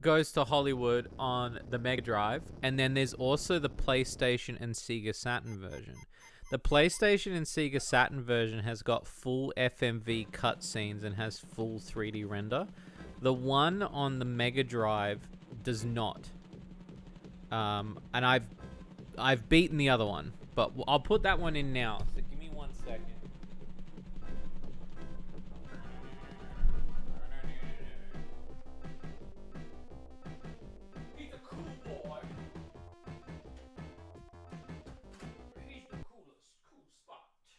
Goes to Hollywood on the Mega Drive, and then there's also the PlayStation and Sega Saturn version. The PlayStation and Sega Saturn version has got full FMV cutscenes and has full 3D render. The one on the Mega Drive does not. And I've beaten the other one, but I'll put that one in now. So give me 1 second. He's a cool boy. He's the coolest. Cool spot. See.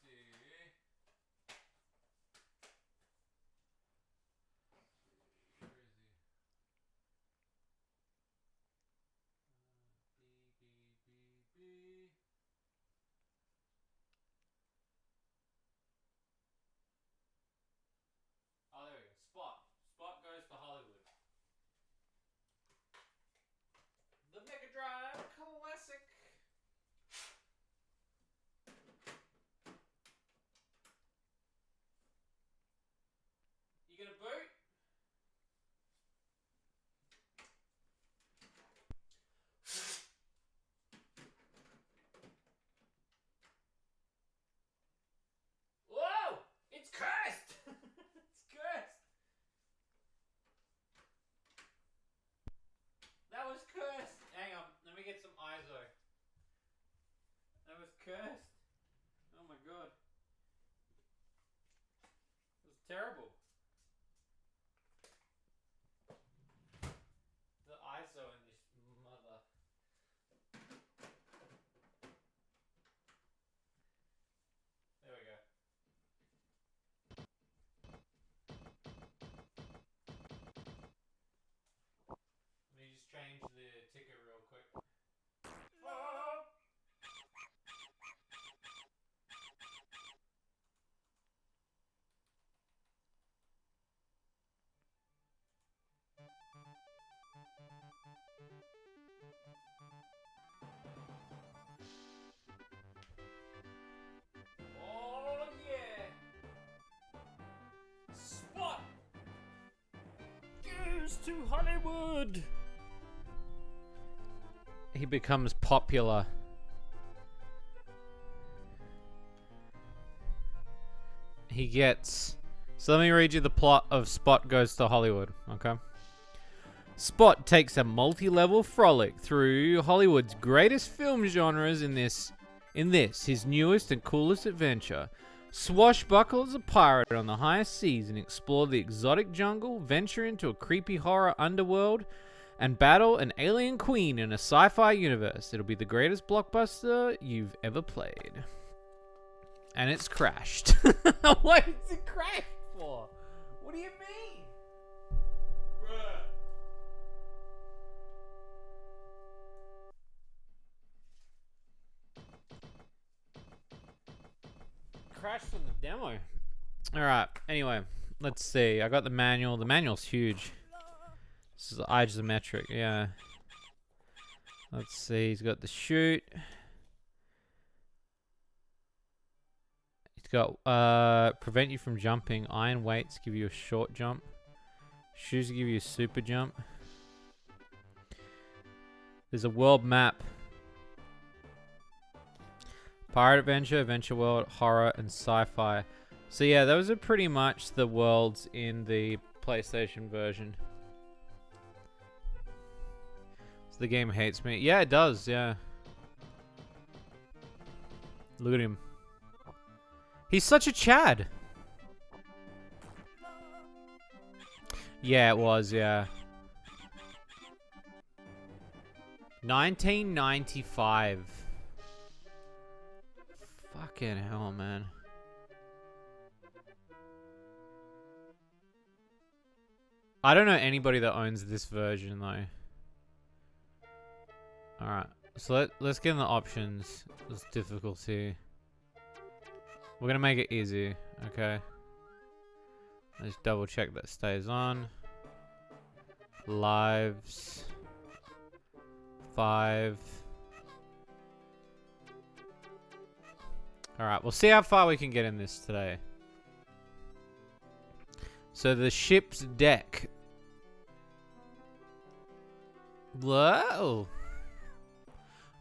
Where is he? B. Oh, there we go. Spot. Spot goes to Hollywood. The Mega Drive Classic. You gonna boot? Whoa! It's cursed! It's cursed! That was cursed! Hang on, let me get some ISO. That was cursed. Oh my god. It was terrible. The ISO in this mother. There we go. Let me just change the ticker real quick. Oh! Oh yeah! Spot goes to Hollywood. He becomes popular. He gets. So let me read you the plot of Spot Goes to Hollywood. Okay. Spot takes a multi-level frolic through Hollywood's greatest film genres in this, his newest and coolest adventure. Swashbuckle as a pirate on the highest seas and explore the exotic jungle, venture into a creepy horror underworld, and battle an alien queen in a sci-fi universe. It'll be the greatest blockbuster you've ever played. And it's crashed. What is it crashed for? What do you mean? Bruh. Crashed from the demo. Alright, anyway, let's see. I got the manual. The manual's huge. This is isometric, yeah. Let's see, he's got the chute. He's got prevent you from jumping. Iron weights give you a short jump. Shoes give you a super jump. There's a world map. Pirate Adventure, Adventure World, Horror, and Sci-Fi. So yeah, those are pretty much the worlds in the PlayStation version. So the game hates me. Yeah, it does, yeah. Look at him. He's such a Chad. Yeah, it was, yeah. 1995. Fucking hell, man. I don't know anybody that owns this version, though. Alright, so let's get in the options. This difficulty. We're gonna make it easy, okay? Let's double check that stays on. Lives. 5. Alright, we'll see how far we can get in this today. So the ship's deck. Whoa.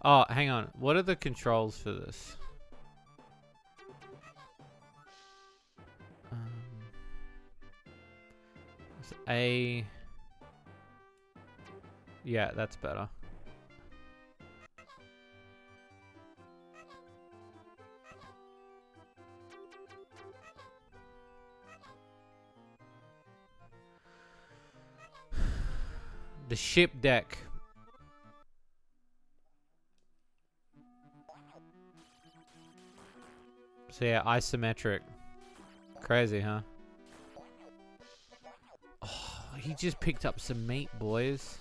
Oh, hang on. What are the controls for this? It's A. Yeah, that's better. The ship deck. So yeah, isometric. Crazy, huh? Oh, he just picked up some meat, boys.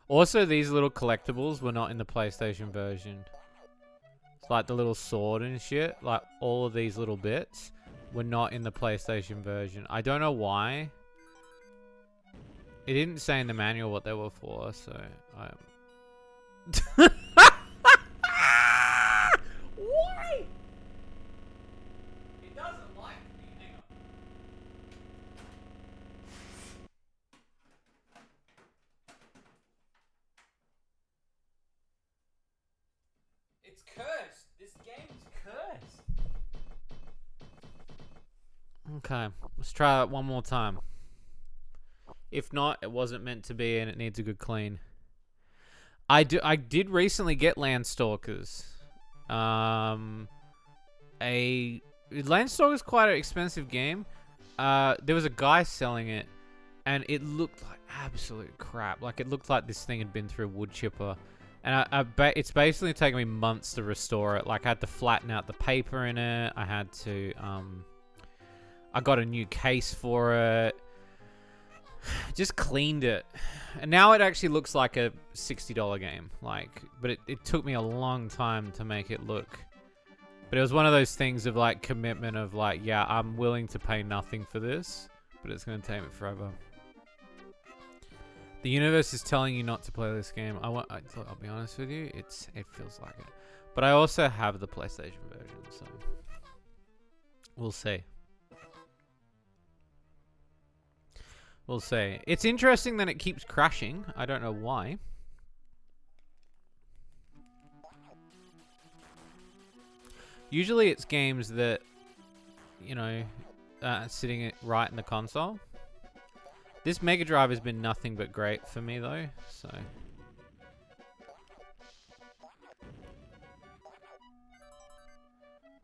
Also, these little collectibles were not in the PlayStation version. It's like the little sword and shit. Like, all of these little bits were not in the PlayStation version. I don't know why. It didn't say in the manual what they were for, so I... Why? It doesn't like me. Hang on. It's cursed. This game is cursed. Okay, let's try it one more time. If not, it wasn't meant to be and it needs a good clean. I did recently get Landstalkers. Landstalkers is quite an expensive game. There was a guy selling it, and it looked like absolute crap. Like, it looked like this thing had been through a wood chipper. And it's basically taken me months to restore it. Like, I had to flatten out the paper in it. I had to, I got a new case for it. Just cleaned it. And now it actually looks like a $60 game. Like, but it took me a long time to make it look. But it was one of those things of, like, commitment of, like, yeah, I'm willing to pay nothing for this, but it's going to take me forever. The universe is telling you not to play this game. I'll be honest with you, it feels like it. But I also have the PlayStation version, so we'll see. We'll see. It's interesting that it keeps crashing. I don't know why. Usually it's games that, you know, sitting right in the console. This Mega Drive has been nothing but great for me, though, so...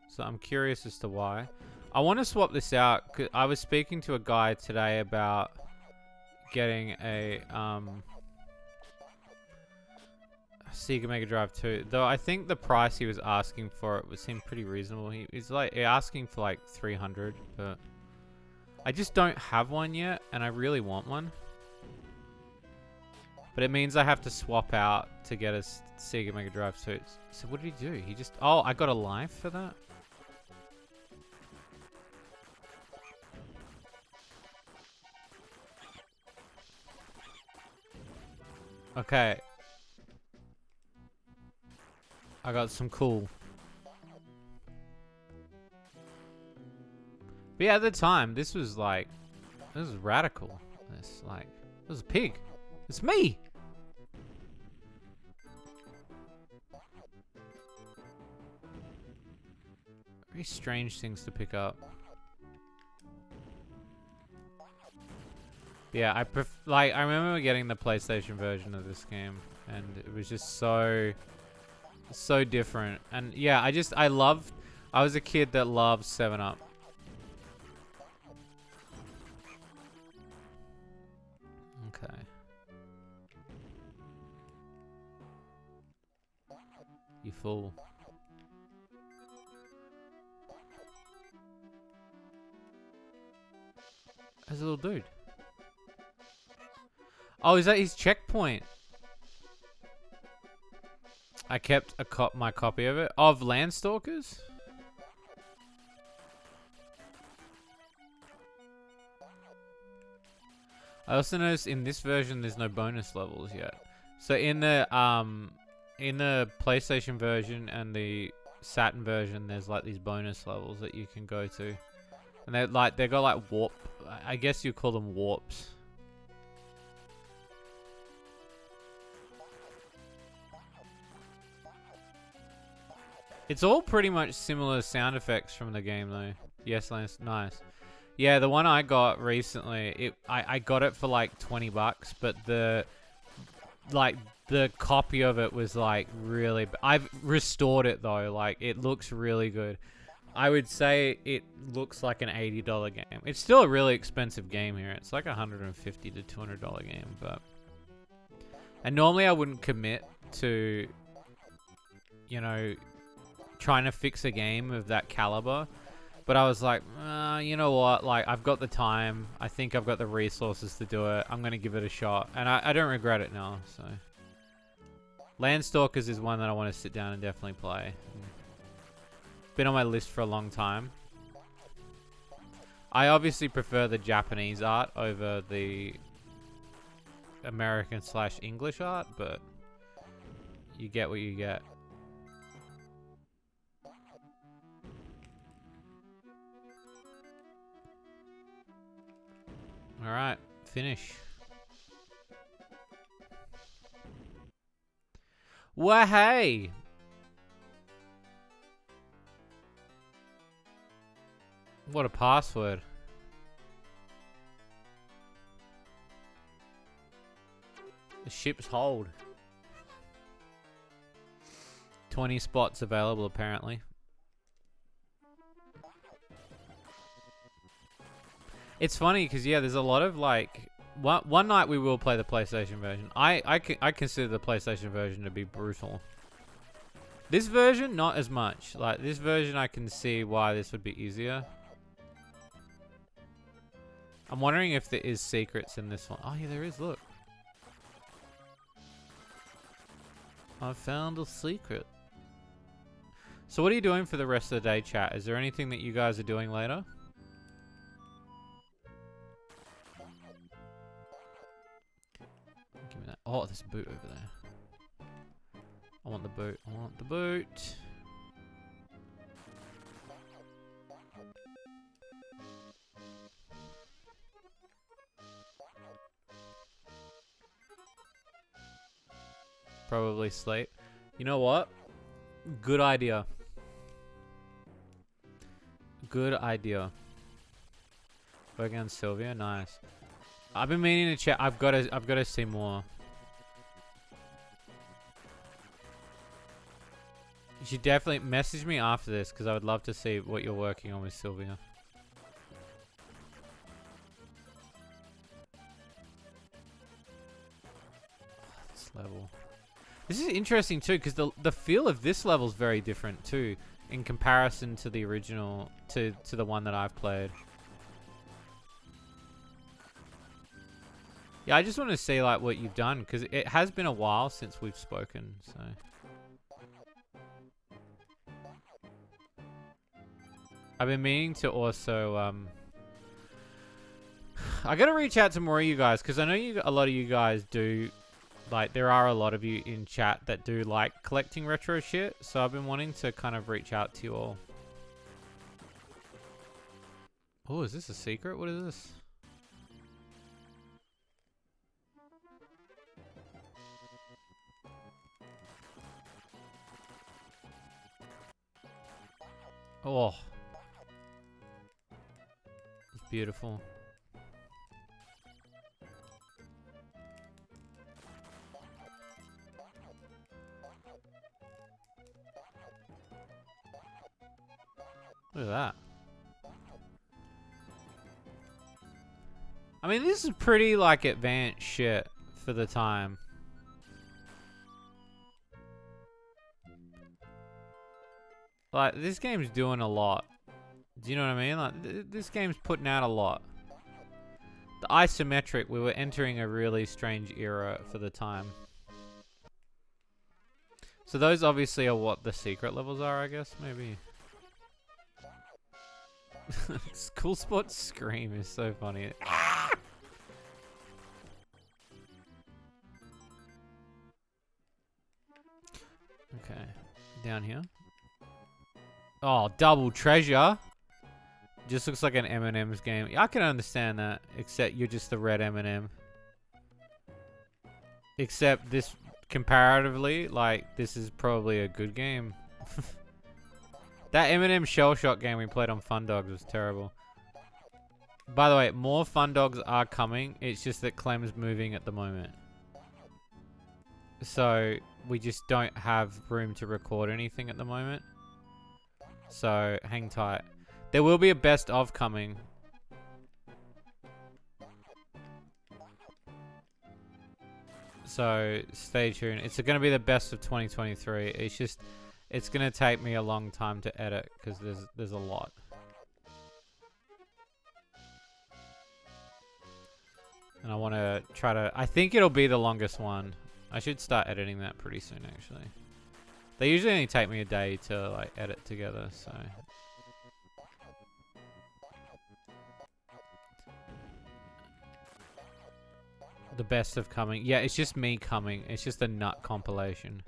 So I'm curious as to why. I want to swap this out, 'cause I was speaking to a guy today about getting a Sega Mega Drive 2. Though I think the price he was asking for it seemed pretty reasonable. He's like asking for like 300, but I just don't have one yet, and I really want one. But it means I have to swap out to get a Sega Mega Drive 2. So what did he do? He just... Oh, I got a life for that? Okay. I got some cool. But yeah, at the time, this was like... This was radical. This, like... It was a pig. It's me! Very strange things to pick up. Yeah, I remember getting the PlayStation version of this game, and it was just so different. And yeah, I was a kid that loved 7-Up. Okay. You fool. There's a little dude. Oh, is that his checkpoint? I kept my copy of it. Of Landstalkers? I also noticed in this version there's no bonus levels yet. So in the in the PlayStation version and the Saturn version, there's like these bonus levels that you can go to, and they got like warp. I guess you call them warps. It's all pretty much similar sound effects from the game though. Yes, nice. Yeah, the one I got recently, I got it for like 20 bucks, but the copy of it was like really I've restored it though, like it looks really good. I would say it looks like an $80 game. It's still a really expensive game here. It's like $150 to $200 game, but and normally I wouldn't commit to, you know, trying to fix a game of that caliber. But I was like, you know what? Like, I've got the time. I think I've got the resources to do it. I'm going to give it a shot. And I don't regret it now, so. Landstalkers is one that I want to sit down and definitely play. It's been on my list for a long time. I obviously prefer the Japanese art over the American/English art, but you get what you get. Alright, finish. Well, hey! What a password. The ship's hold. 20 spots available, apparently. It's funny because, yeah, there's a lot of, like... One night we will play the PlayStation version. I consider the PlayStation version to be brutal. This version, not as much. Like, this version, I can see why this would be easier. I'm wondering if there is secrets in this one. Oh, yeah, there is. Look. I found a secret. So what are you doing for the rest of the day, chat? Is there anything that you guys are doing later? Give me that. Oh, there's a boot over there. I want the boot. I want the boot. Probably sleep. You know what? Good idea. Good idea. Working on Sylvia, nice. I've been meaning to check. I've got to see more. You should definitely message me after this because I would love to see what you're working on with Sylvia. This level. This is interesting too because the feel of this level is very different too in comparison to the original to the one that I've played. Yeah, I just want to see like what you've done because it has been a while since we've spoken. So I've been meaning to also I gotta reach out to more of you guys because I know a lot of you guys do. Like, there are a lot of you in chat that do like collecting retro shit, so I've been wanting to kind of reach out to you all. Oh, is this a secret? What is this? Oh. It's beautiful. Look at that. I mean, this is pretty, like, advanced shit for the time. Like, this game's doing a lot. Do you know what I mean? Like, this game's putting out a lot. The isometric, we were entering a really strange era for the time. So those obviously are what the secret levels are, I guess, maybe. Cool Spot scream is so funny. Okay. Down here. Oh, double treasure. Just looks like an M&M's game. I can understand that, except you're just the red M&M. Except this, comparatively, like, this is probably a good game. That M&M Shell Shock game we played on Fun Dogs was terrible. By the way, more Fun Dogs are coming. It's just that Clem's moving at the moment. So, we just don't have room to record anything at the moment. So, hang tight. There will be a best of coming. So, stay tuned. It's going to be the best of 2023. It's just, it's going to take me a long time to edit because there's a lot. And I want to try to, I think it'll be the longest one. I should start editing that pretty soon, actually. They usually only take me a day to, like, edit together, so. The best of coming. Yeah, it's just me coming. It's just a nut compilation.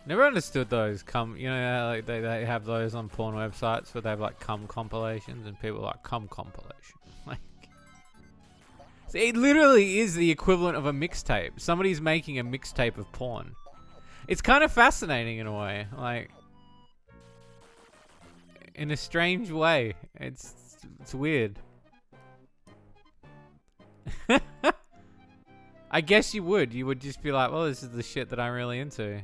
Never understood those you know, like they have those on porn websites where they have like cum compilations and people are like cum compilation. Like, see, it literally is the equivalent of a mixtape. Somebody's making a mixtape of porn. It's kind of fascinating in a way, like in a strange way. It's weird. I guess you would. You would just be like, well, this is the shit that I'm really into.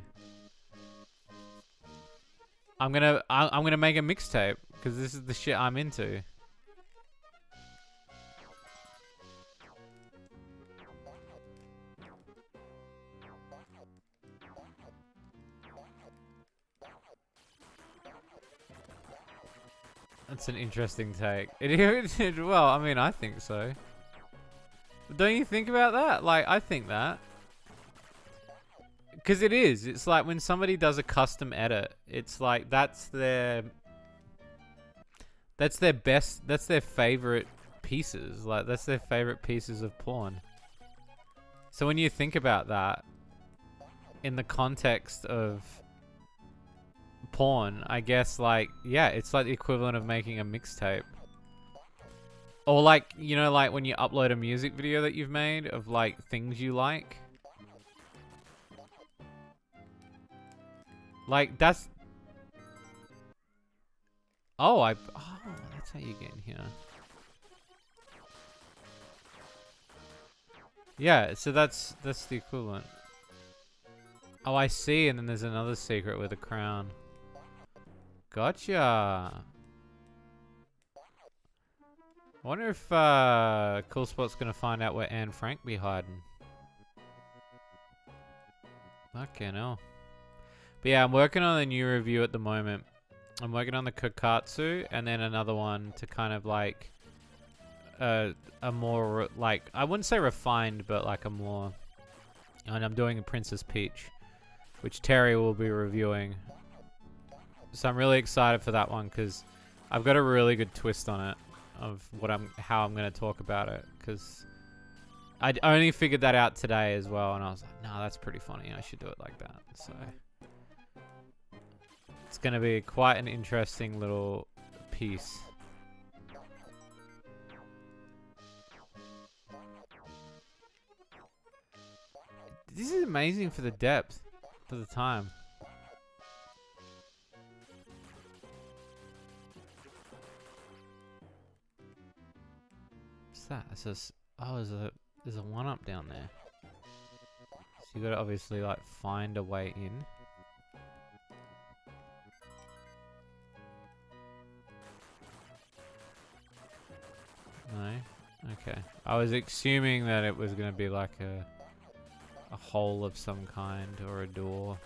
I'm gonna make a mixtape because this is the shit I'm into. That's an interesting take. Well, I mean, I think so. Don't you think about that? Like, I think that. Because it is. It's like when somebody does a custom edit, it's like that's their best, that's their favorite pieces. Like, that's their favorite pieces of porn. So when you think about that in the context of porn, I guess, like, yeah, it's like the equivalent of making a mixtape. Or like, you know, like when you upload a music video that you've made of like things you like. Like that's... Oh, that's how you get in here. Yeah, so that's the equivalent. Oh, I see, and then there's another secret with a crown. Gotcha. I wonder if Cool Spot's gonna find out where Anne Frank be hiding. Fucking hell. But yeah, I'm working on a new review at the moment. I'm working on the Kokatsu and then another one to kind of like a more like, I wouldn't say refined, but like a more, and I'm doing a Princess Peach, which Terry will be reviewing. So I'm really excited for that one because I've got a really good twist on it of how I'm going to talk about it, because I only figured that out today as well, and I was like, no, that's pretty funny. I should do it like that. So it's going to be quite an interesting little piece. This is amazing for the depth, for the time. What's that? It says, oh, there's a one-up down there. So you gotta obviously like find a way in. No? Okay. I was assuming that it was gonna be like a hole of some kind or a door.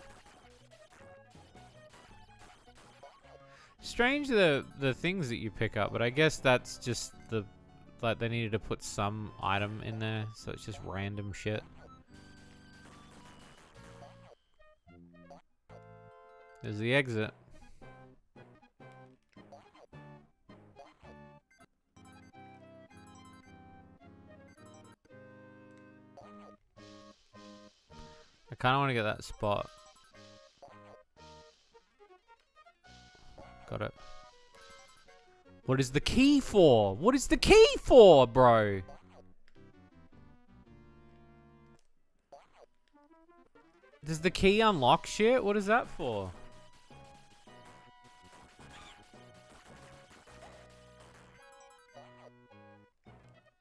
Strange the things that you pick up, but I guess that's just the, like, they needed to put some item in there, so it's just random shit. There's the exit. kind of want to get that spot. Got it. What is the key for? What is the key for, bro? Does the key unlock shit? What is that for?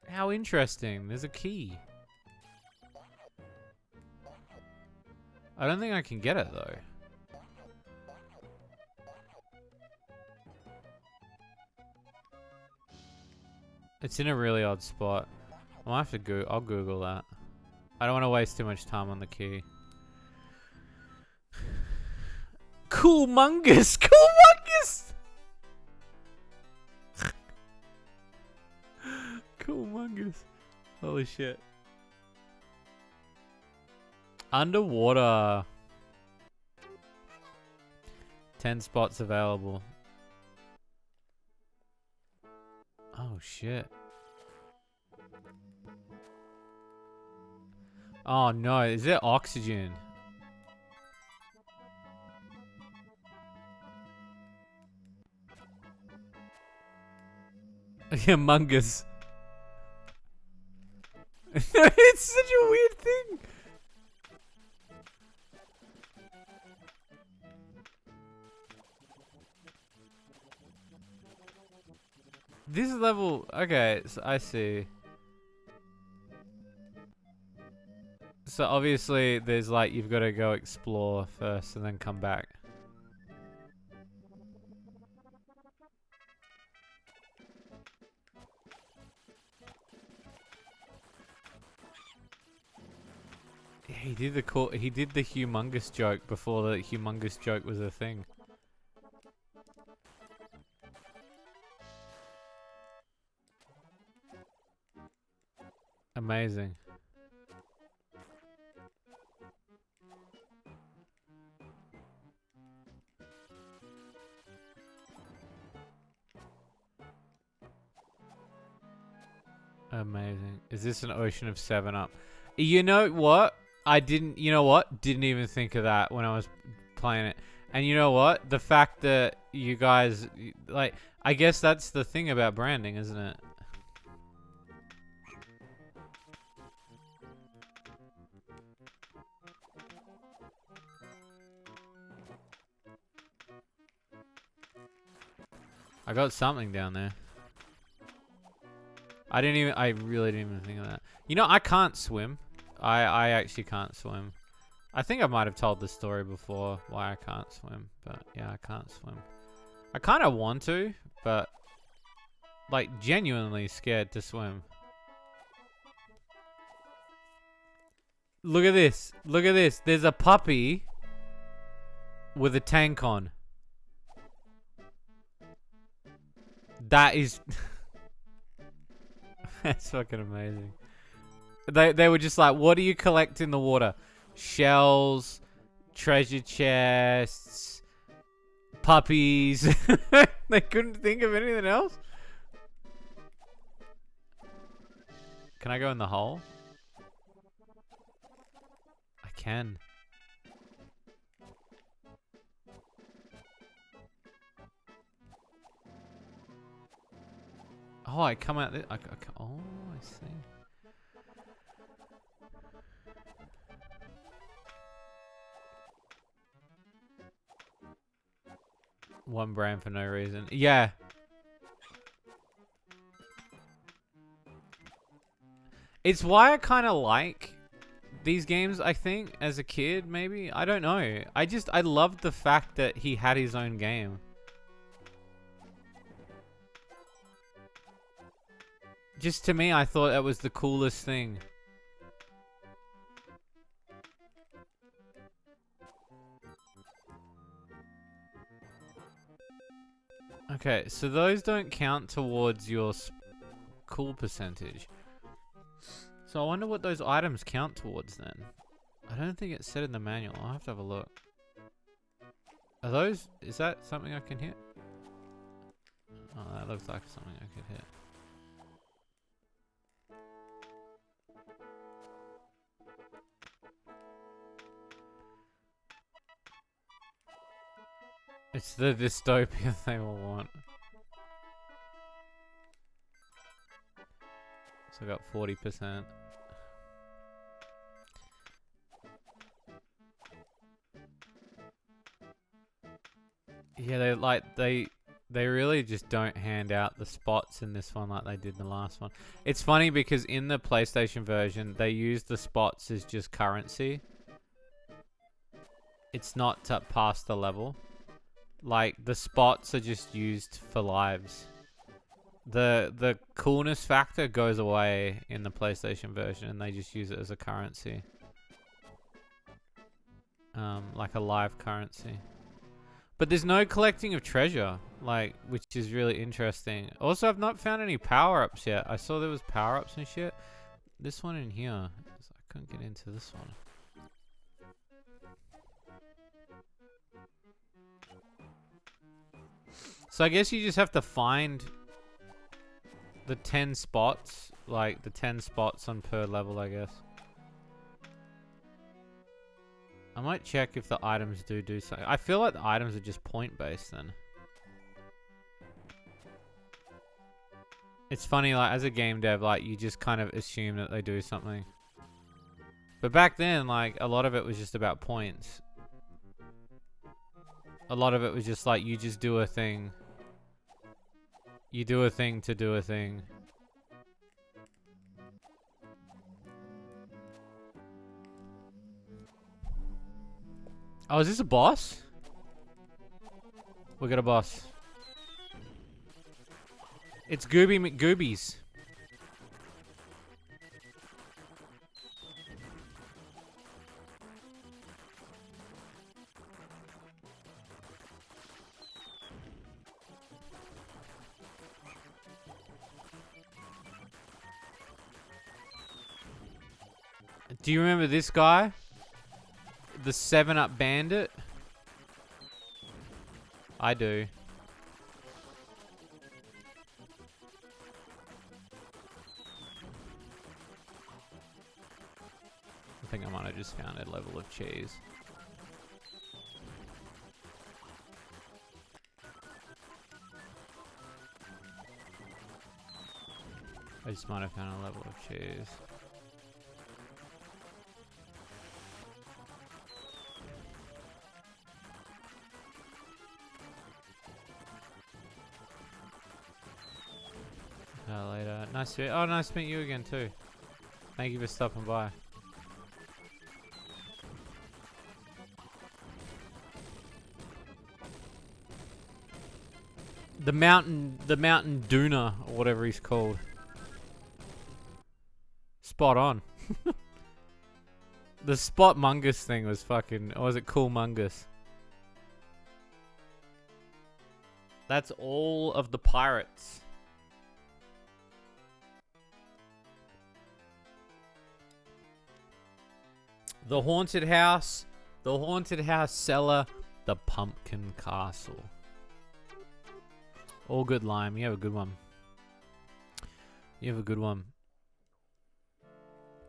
How interesting. There's a key. I don't think I can get it, though. It's in a really odd spot. I'll have to I'll Google that. I don't want to waste too much time on the key. Coolmungus! Coolmungus! Coolmungus. Holy shit. Underwater. 10 spots available. Oh shit. Oh no, is there oxygen? Mungus. It's such a weird thing. This level, okay, so I see. So obviously there's like, you've got to go explore first and then come back. Yeah, he did the humongous joke before the humongous joke was a thing. Amazing. Amazing. Is this an ocean of 7-Up? You know what? Didn't even think of that when I was playing it. And you know what? The fact that you guys, like, I guess that's the thing about branding, isn't it? I got something down there. I really didn't even think of that. You know, I can't swim. I actually can't swim. I think I might have told the story before why I can't swim, but yeah, I can't swim. I kind of want to, but like genuinely scared to swim. Look at this. Look at this. There's a puppy with a tank on. That is that's fucking amazing. They were just like, what do you collect in the water? Shells, treasure chests, puppies. They couldn't think of anything else. Can I go in the hole? I can. Oh, I come out there. Oh, I see. One brand for no reason. Yeah. It's why I kind of like these games, I think, as a kid, maybe. I don't know. I loved the fact that he had his own game. Just to me, I thought that was the coolest thing. Okay, so those don't count towards your cool percentage. So I wonder what those items count towards then. I don't think it's said in the manual. I'll have to have a look. Are those... Is that something I can hit? Oh, that looks like something I could hit. It's the dystopia they all want. So I got 40%. Yeah, they really just don't hand out the spots in this one like they did in the last one. It's funny because in the PlayStation version, they use the spots as just currency. It's not to pass the level. Like, the spots are just used for lives. The coolness factor goes away in the PlayStation version, and they just use it as a currency. Like a live currency. But there's no collecting of treasure, like, which is really interesting. Also, I've not found any power-ups yet. I saw there was power-ups and shit. This one in here, I couldn't get into this one. So I guess you just have to find the 10 spots, like the 10 spots on per level, I guess. I might check if the items do something. I feel like the items are just point-based then. It's funny, like, as a game dev, like, you just kind of assume that they do something. But back then, like, a lot of it was just about points. A lot of it was just like, you just do a thing. You do a thing to do a thing. Oh, is this a boss? We got a boss. It's Gooby McGoobies. Do you remember this guy? The 7-Up Bandit? I do. I think I might have just found a level of cheese. I just might have found a level of cheese. Later. Nice to meet you again too. Thank you for stopping by. The mountain Duna, or whatever he's called. Spot on. The Spot Mungus thing was fucking, or was it Cool Mungus? That's all of the pirates. The haunted house cellar, the pumpkin castle. All good, Lime. You have a good one. You have a good one.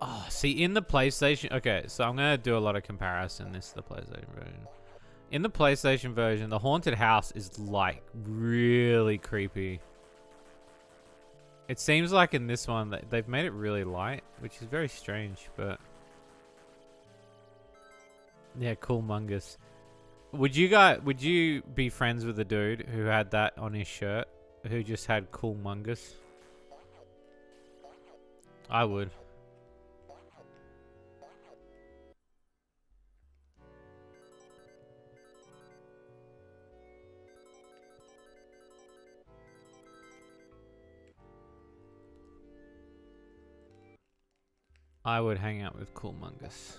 Oh, see, in the PlayStation... Okay, so I'm going to do a lot of comparison. This is the PlayStation version. In the PlayStation version, the haunted house is, like, really creepy. It seems like in this one, they've made it really light, which is very strange, but... Yeah, Cool Mungus. Would you be friends with the dude who had that on his shirt? Who just had Cool Mungus? I would. I would hang out with Cool Mungus.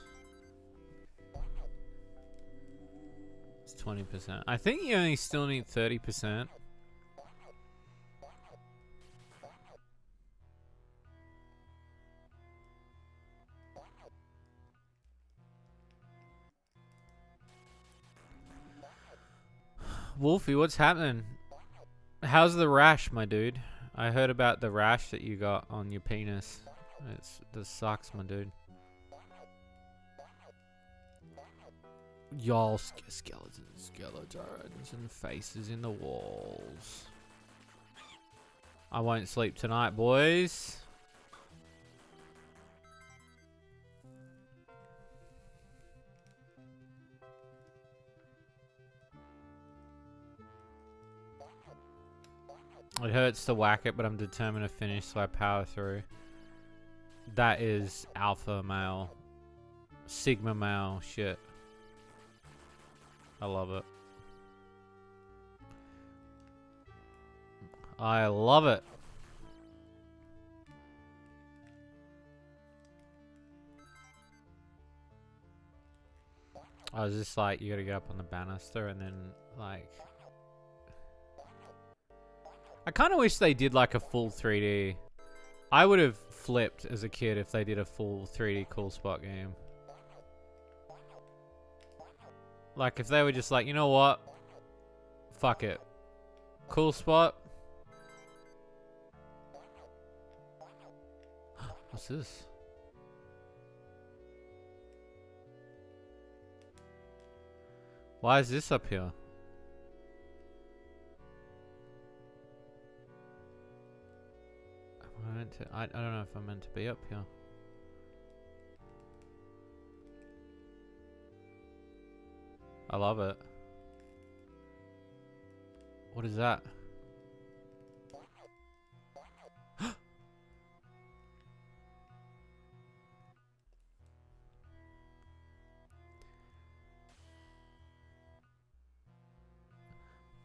20%. I think you only still need 30%. Wolfie, what's happening? How's the rash, my dude? I heard about the rash that you got on your penis. This sucks, my dude. Y'all, skeletons and faces in the walls. I won't sleep tonight, boys. It hurts to whack it, but I'm determined to finish, so I power through. That is alpha male. Sigma male shit. I love it. I love it. I was just like, you gotta get up on the banister and then, like... I kind of wish they did like a full 3D. I would have flipped as a kid if they did a full 3D Cool Spot game. Like if they were just like, you know what? Fuck it. Cool Spot. What's this? Why is this up here? I don't know if I'm meant to be up here. I love it. What is that?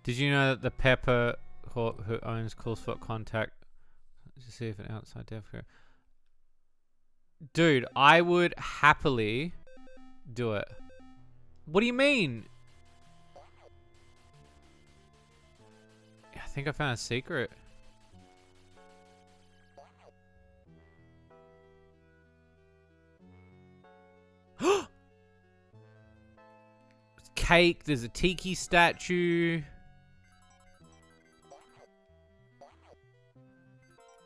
Did you know that the Pepper who owns Cool Spot contact to see if an outside dev crew. Dude, I would happily do it. What do you mean? I think I found a secret. Cake, there's a tiki statue.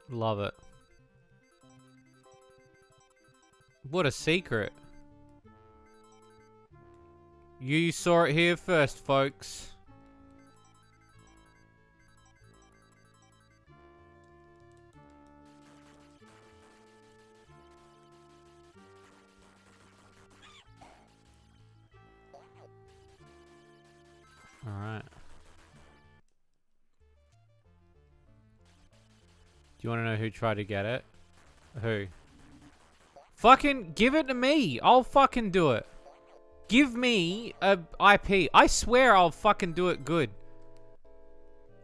Love it. What a secret. You saw it here first, folks. All right. Do you want to know who tried to get it? Who? Fucking give it to me. I'll fucking do it. Give me a IP. I swear I'll fucking do it good.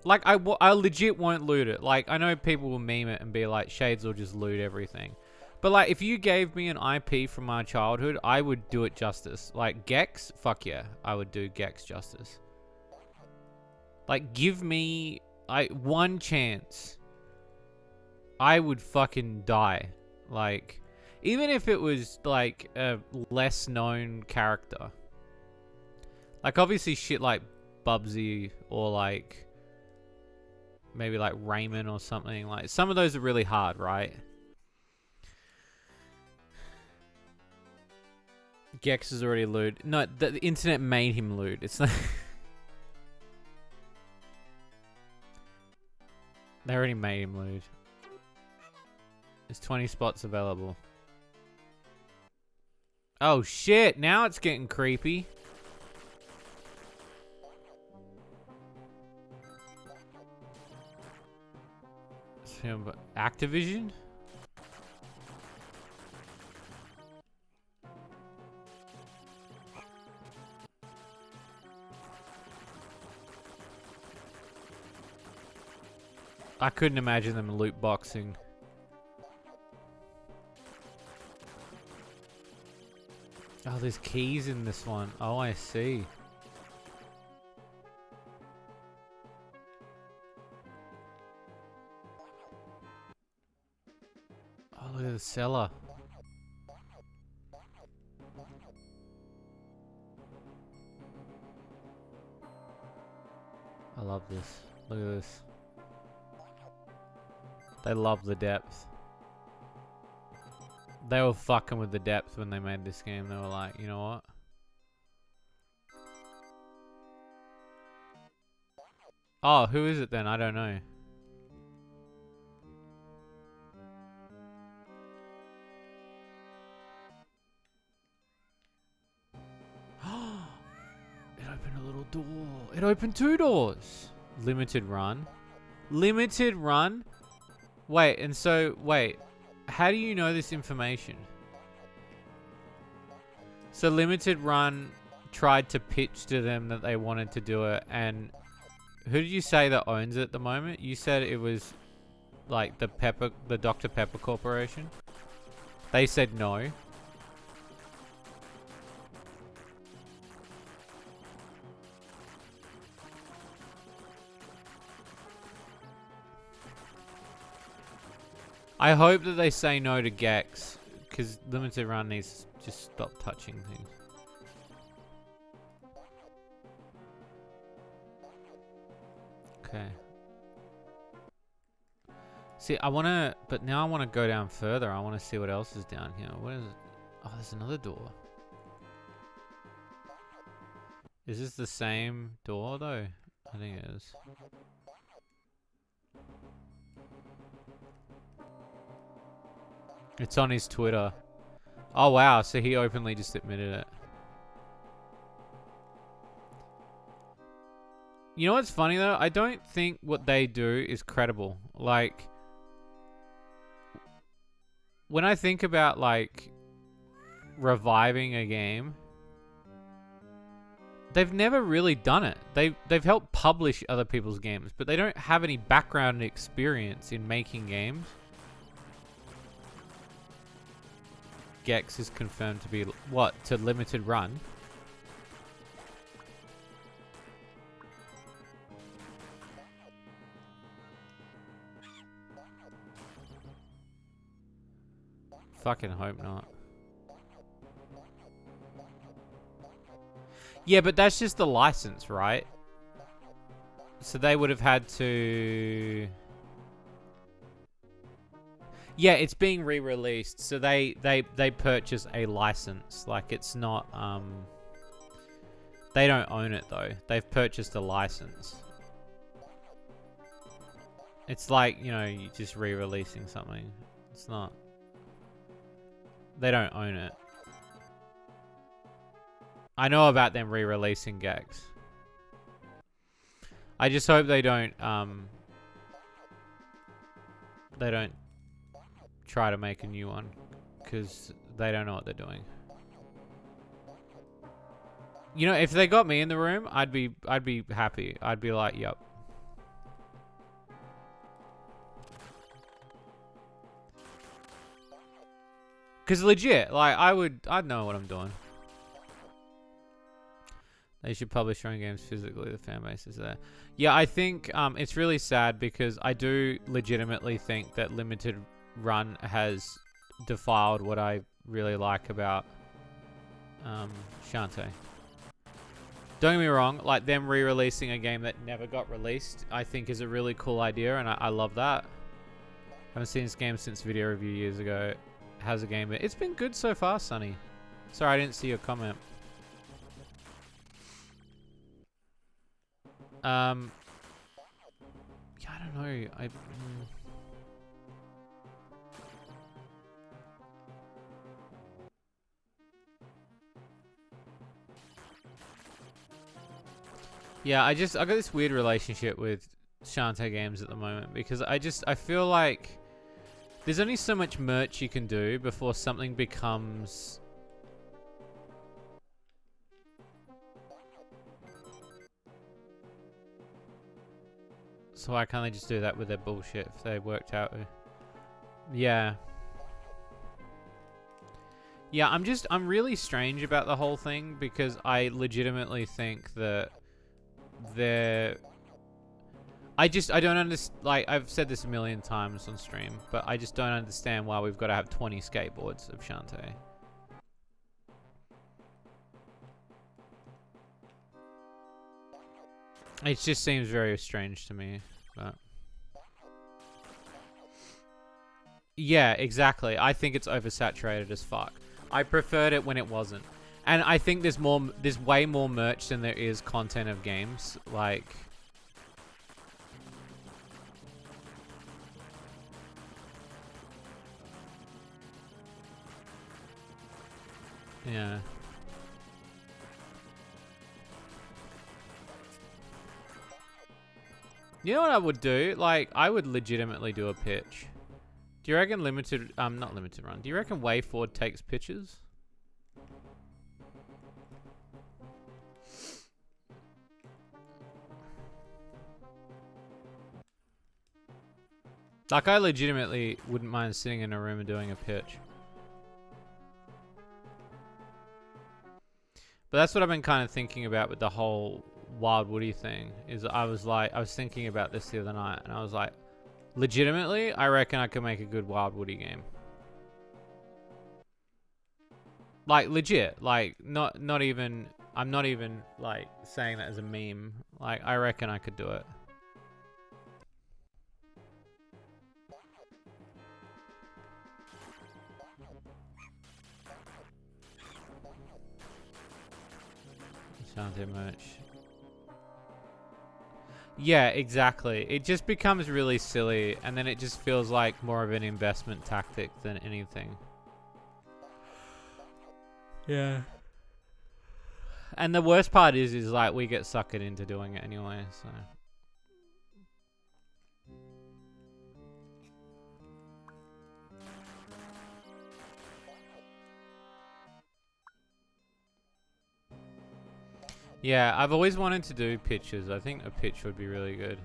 Like, I legit won't loot it. Like, I know people will meme it and be like, Shades will just loot everything. But, like, if you gave me an IP from my childhood, I would do it justice. Like, Gex, fuck yeah. I would do Gex justice. Like, give me one chance. I would fucking die. Like, even if it was, like, a less known character. Like, obviously shit like Bubsy or, like, maybe, like, Raymond or something. Like, some of those are really hard, right? Gex is already lewd. No, the internet made him lewd. It's not... They already made him lewd. There's 20 spots available. Oh shit, now it's getting creepy. Activision? I couldn't imagine them loot boxing. Oh, there's keys in this one. Oh, I see. Oh, look at the cellar. I love this. Look at this. They love the depth. They were fucking with the depth when they made this game. They were like, you know what? Oh, who is it then? I don't know. It opened a little door. It opened 2 doors. Limited run. Limited run? Wait, and so, wait. How do you know this information? So Limited Run tried to pitch to them that they wanted to do it, and who did you say that owns it at the moment? You said it was like the Dr. Pepper Corporation. They said no. I hope that they say no to Gex, because Limited Run needs to just stop touching things. Okay. See, but now I want to go down further. I want to see what else is down here. What is it? Oh, there's another door. Is this the same door, though? I think it is. It's on his Twitter. Oh, wow. So he openly just admitted it. You know what's funny, though? I don't think what they do is credible. Like, when I think about, like, reviving a game, they've never really done it. They've helped publish other people's games, but they don't have any background and experience in making games. Gex is confirmed to be, what, to Limited Run? Fucking hope not. Yeah, but that's just the license, right? So they would have had to... Yeah, it's being re-released, so they purchase a license. Like, it's not, they don't own it, though. They've purchased a license. It's like, you know, you just re-releasing something. It's not... They don't own it. I know about them re-releasing Gex. I just hope they don't try to make a new one, because they don't know what they're doing. You know, if they got me in the room, I'd be happy. I'd be like, yep. Because legit, like, I'd know what I'm doing. They should publish their own games physically. The fan base is there. Yeah, I think it's really sad, because I do legitimately think that Limited Run has defiled what I really like about Shantae. Don't get me wrong, like, them re-releasing a game that never got released, I think is a really cool idea, and I love that. Haven't seen this game since video review years ago. How's the game been? It's been good so far, Sonny. Sorry, I didn't see your comment. Yeah, I don't know. Yeah, I got this weird relationship with Shantae games at the moment, because I feel like there's only so much merch you can do before something becomes... So why can't they just do that with their bullshit if they worked out with... Yeah. Yeah, I'm really strange about the whole thing, because I legitimately think that I don't understand, like, I've said this a million times on stream, but I just don't understand why we've got to have 20 skateboards of Shantae. It just seems very strange to me, but... Yeah, exactly. I think it's oversaturated as fuck. I preferred it when it wasn't. And I think there's way more merch than there is content of games. Like... Yeah. You know what I would do? Like, I would legitimately do a pitch. Do you reckon limited, not limited run. Do you reckon Way Forward takes pitches? Like, I legitimately wouldn't mind sitting in a room and doing a pitch. But that's what I've been kind of thinking about with the whole Wild Woody thing. Is I was thinking about this the other night, and I was like, legitimately, I reckon I could make a good Wild Woody game. Like, legit. Like, not even, I'm not even, like, saying that as a meme. Like, I reckon I could do it. Sounds much. Yeah, exactly. It just becomes really silly, and then it just feels like more of an investment tactic than anything. Yeah. And the worst part is like we get suckered into doing it anyway, so. Yeah, I've always wanted to do pitches. I think a pitch would be really good.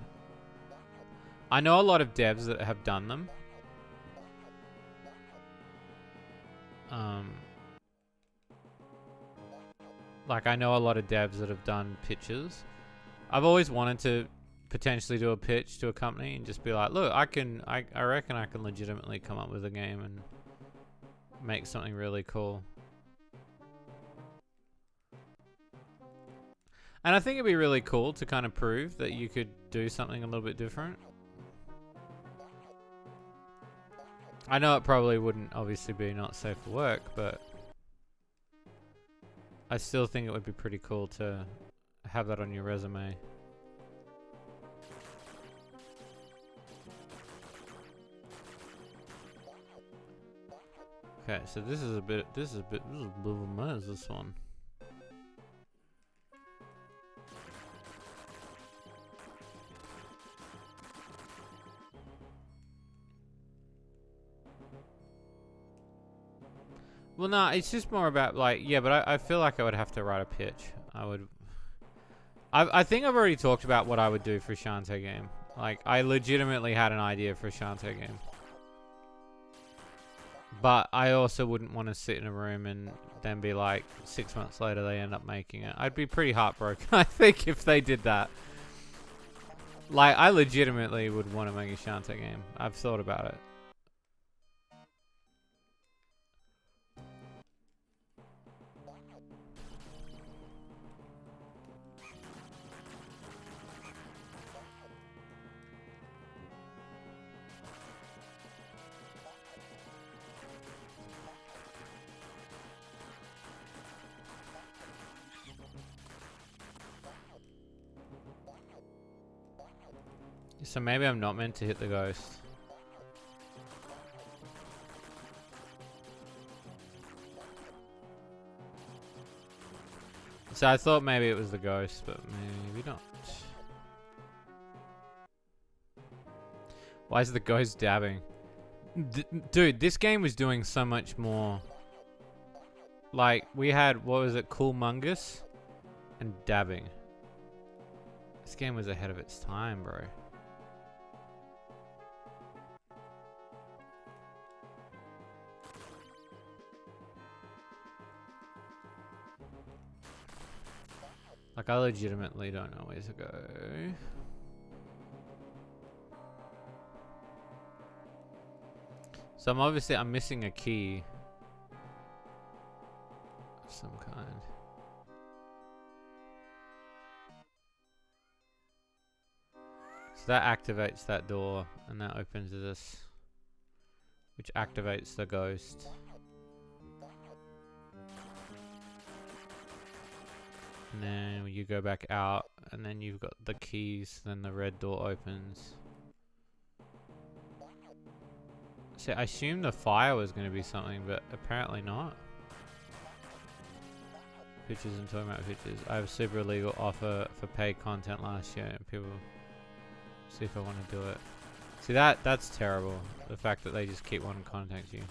I know a lot of devs that have done them. Like, I know a lot of devs that have done pitches. I've always wanted to potentially do a pitch to a company and just be like, look, I reckon I can legitimately come up with a game and make something really cool. And I think it'd be really cool to kind of prove that you could do something a little bit different. I know it probably wouldn't obviously be not safe for work, but I still think it would be pretty cool to have that on your resume. Okay, so this is a bit of a mess, this one. Well, no, it's just more about, like, yeah, but I feel like I would have to write a pitch. I think I've already talked about what I would do for a Shantae game. Like, I legitimately had an idea for a Shantae game. But I also wouldn't want to sit in a room and then be like, 6 months later they end up making it. I'd be pretty heartbroken, I think, if they did that. Like, I legitimately would want to make a Shantae game. I've thought about it. So maybe I'm not meant to hit the ghost. So I thought maybe it was the ghost, but maybe not. Why is the ghost dabbing? Dude, this game was doing so much more. Like, we had, what was it, Cool Mungus and dabbing. This game was ahead of its time, bro. Like, I legitimately don't know where to go. So I'm missing a key of some kind. So that activates that door, and that opens this, which activates the ghost. And then you go back out, and then you've got the keys, then the red door opens. So I assumed the fire was going to be something, but apparently not. pictures and talking about pictures. I have a super illegal offer for paid content last year, and people see if I want to do it. See that's terrible. The fact that they just keep wanting to contact you.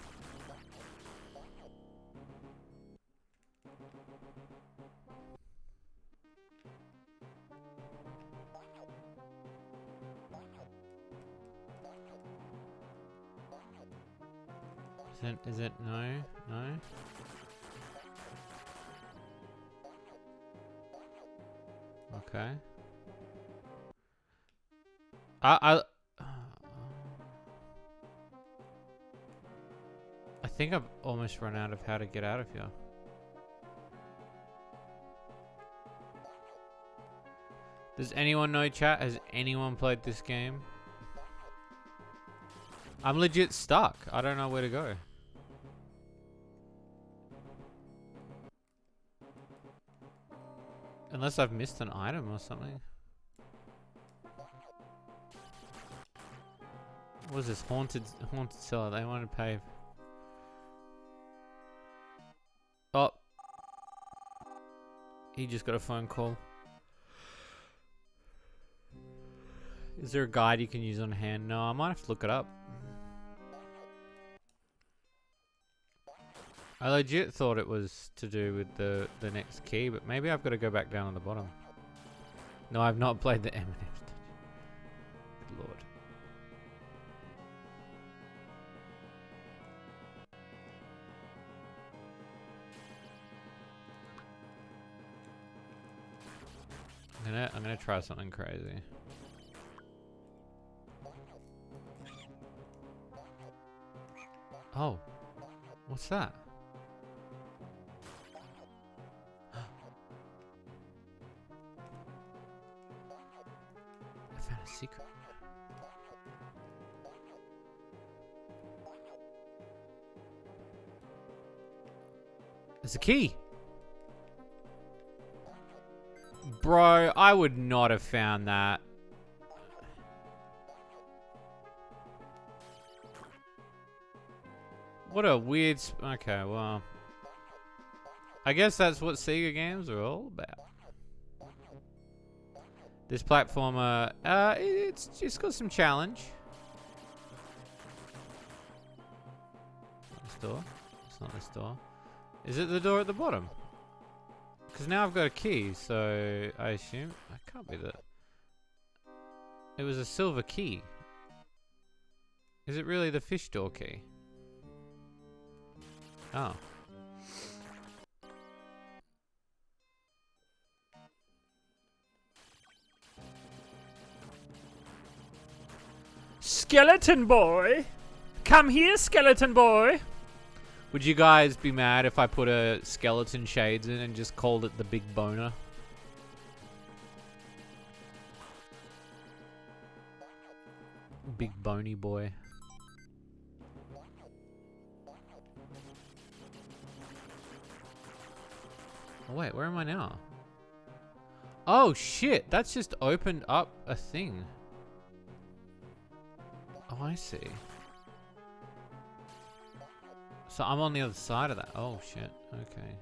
Is it no? No? Okay. I think I've almost run out of how to get out of here. Does anyone know, chat? Has anyone played this game? I'm legit stuck. I don't know where to go. Unless I've missed an item or something. What is this? Haunted cellar. They want to pay. Oh. He just got a phone call. Is there a guide you can use on hand? No, I might have to look it up. I legit thought it was to do with the next key, but maybe I've got to go back down on the bottom. No, I've not played the M&M's dungeon. Good lord. I'm gonna try something crazy. Oh, what's that? I found a secret. There's a key. Bro, I would not have found that. What a weird... Okay, well... I guess that's what Sega games are all about. This platformer... it's just got some challenge. This door? It's not this door. Is it the door at the bottom? Because now I've got a key, so I assume... I can't be that. It was a silver key. Is it really the fish door key? Oh. Skeleton boy! Come here, skeleton boy! Would you guys be mad if I put a skeleton shades in and just called it the Big Boner? Big bony boy. Oh wait, where am I now? Oh shit, that's just opened up a thing. Oh, I see. So I'm on the other side of that. Oh shit, okay.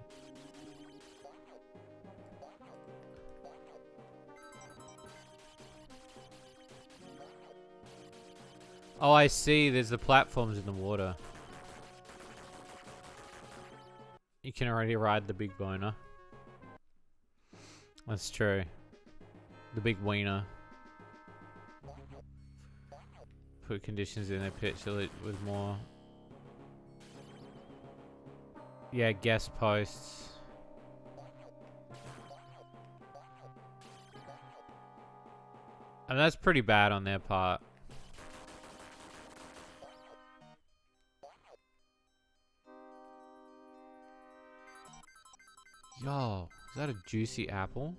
Oh, I see, there's the platforms in the water. You can already ride the Big Boner. That's true. The big wiener. Put conditions in their pitch so it was more... Yeah, guest posts. And that's pretty bad on their part. Yo, is that a juicy apple?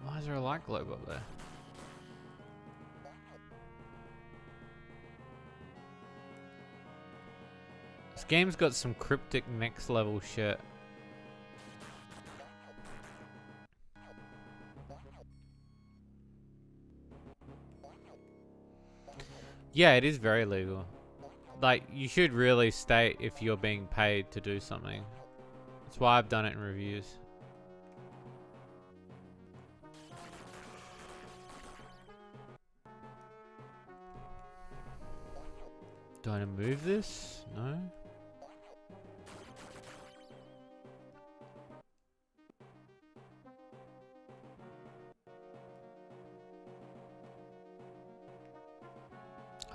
Why is there a light globe up there? This game's got some cryptic next level shit. Yeah, it is very legal. Like, you should really state if you're being paid to do something. That's why I've done it in reviews. Do I move this? No?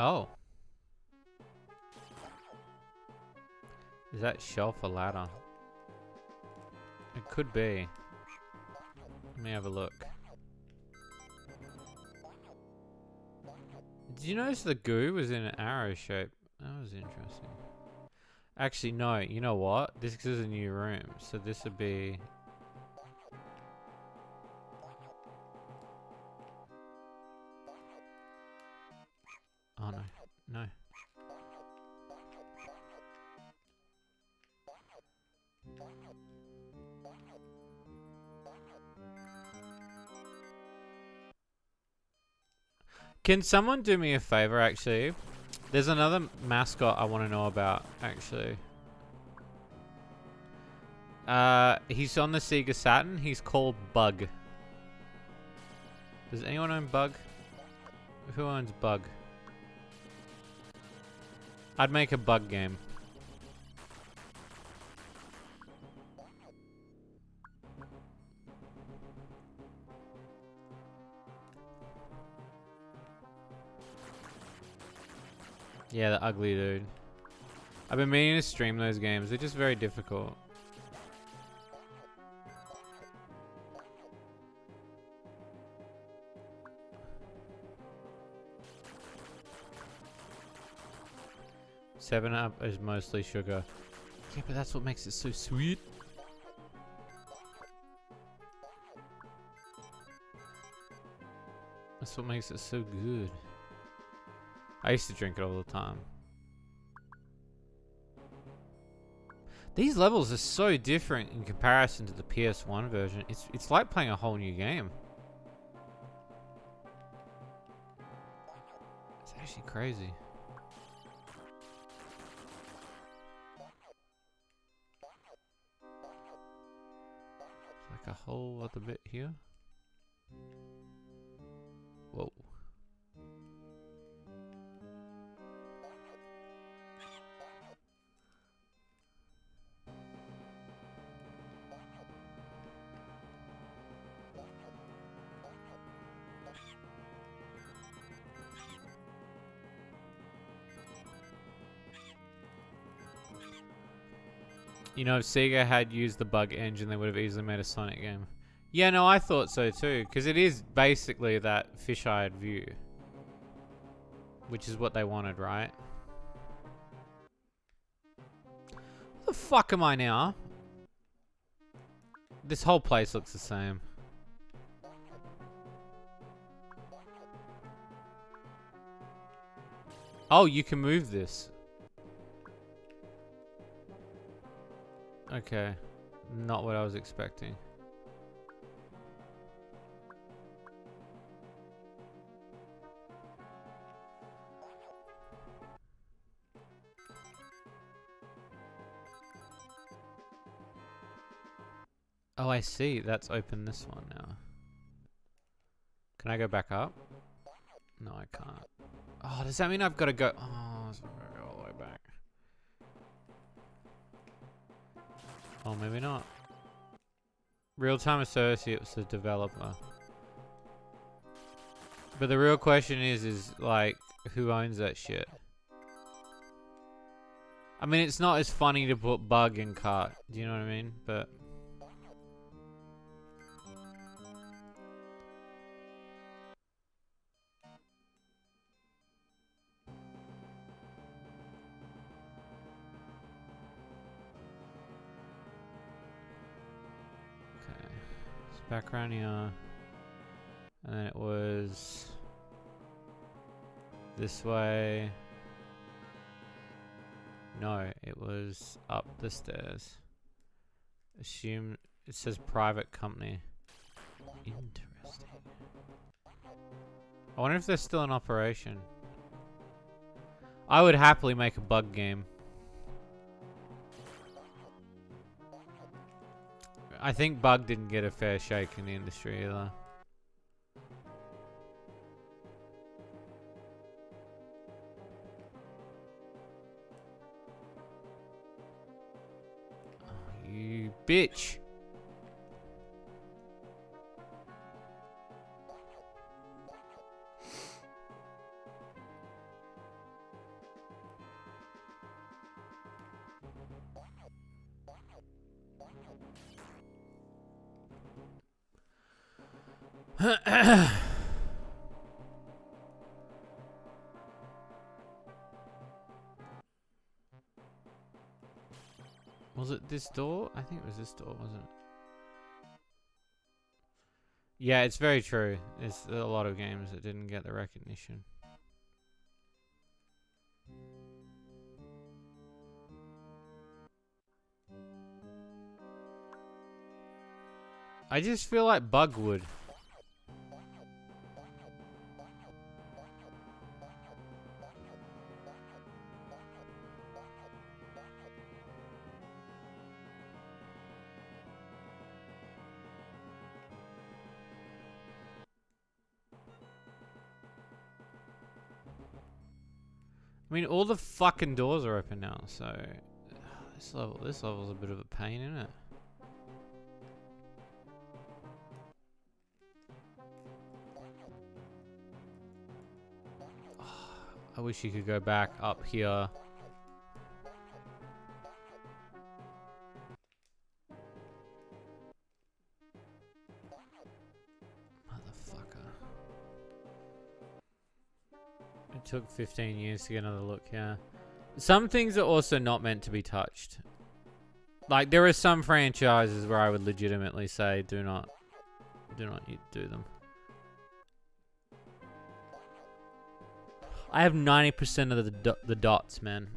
Oh. Is that shelf a ladder? It could be. Let me have a look. Did you notice the goo was in an arrow shape? That was interesting. Actually, no. You know what? This is a new room. So this would be... Oh, no. No. Can someone do me a favor, actually? There's another mascot I want to know about, actually. He's on the Sega Saturn. He's called Bug. Does anyone own Bug? Who owns Bug? I'd make a Bug game. Yeah, the ugly dude. I've been meaning to stream those games. They're just very difficult. Seven Up is mostly sugar. Yeah, but that's what makes it so sweet. That's what makes it so good. I used to drink it all the time. These levels are so different in comparison to the PS1 version. It's like playing a whole new game. It's actually crazy. It's like a whole other bit here. Whoa. You know, if Sega had used the Bug engine, they would have easily made a Sonic game. Yeah, no, I thought so too, because it is basically that fisheye view. Which is what they wanted, right? Where the fuck am I now? This whole place looks the same. Oh, you can move this. Okay. Not what I was expecting. Oh, I see. That's open this one now. Can I go back up? No, I can't. Oh, does that mean I've got to go? Oh, it's all the way back. Oh, maybe not. Real-time associate was the developer. But the real question is like, who owns that shit? I mean, it's not as funny to put Bug in cart. Do you know what I mean? But... back around here, and then it was this way. No, it was up the stairs. Assume it says private company. Interesting. I wonder if they're still in operation. I would happily make a bug game. I think bug didn't get a fair shake in the industry either. Oh, you bitch. Was it this door? I think it was this door, wasn't it? Yeah, it's very true. There's a lot of games that didn't get the recognition. I just feel like bug would. I mean, all the fucking doors are open now, so this level's a bit of a pain, isn't it? Oh, I wish you could go back up here. Motherfucker. It took 15 years to get another look, yeah. Some things are also not meant to be touched. Like, there are some franchises where I would legitimately say, do not do them. I have 90% of the dots, man.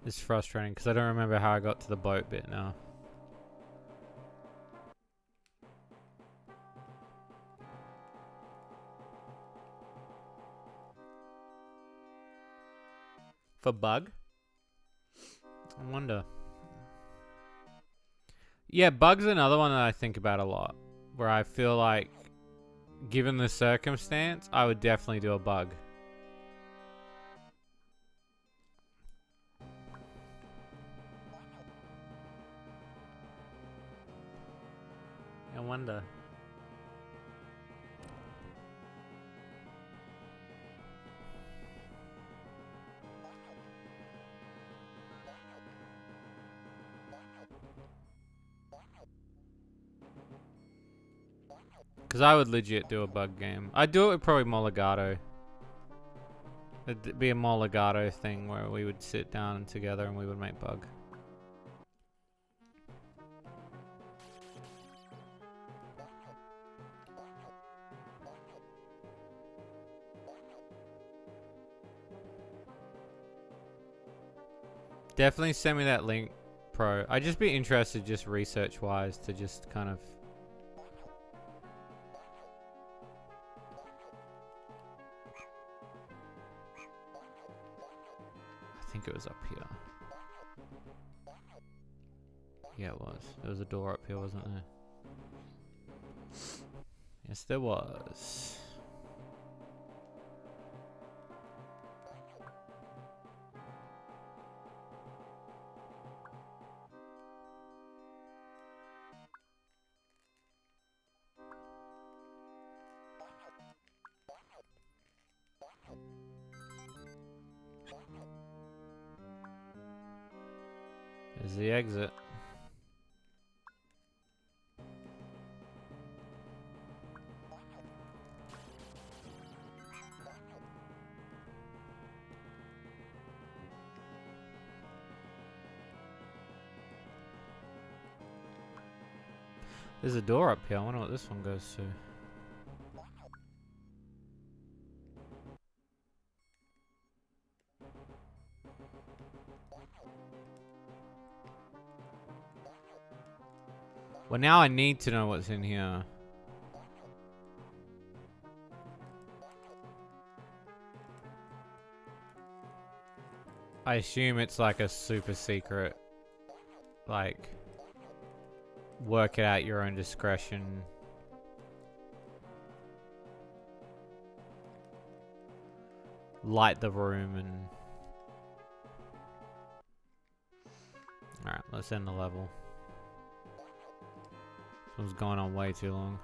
It's frustrating because I don't remember how I got to the boat bit now. For bug? I wonder. Yeah, bug's another one that I think about a lot. Where I feel like, given the circumstance, I would definitely do a bug. I wonder. Because I would legit do a bug game. I'd do it with probably Moligato. It'd be a Moligato thing where we would sit down together and we would make bug. Definitely send me that link, Pro. I'd just be interested, just research-wise, to just kind of... I think it was up here. Yeah, it was. There was a door up here, wasn't there? Yes, there was. There's the exit. There's a door up here. I wonder what this one goes to. Well, now I need to know what's in here. I assume it's like a super secret, like, work it at your own discretion. Light the room and... Alright, let's end the level. This one's going on way too long.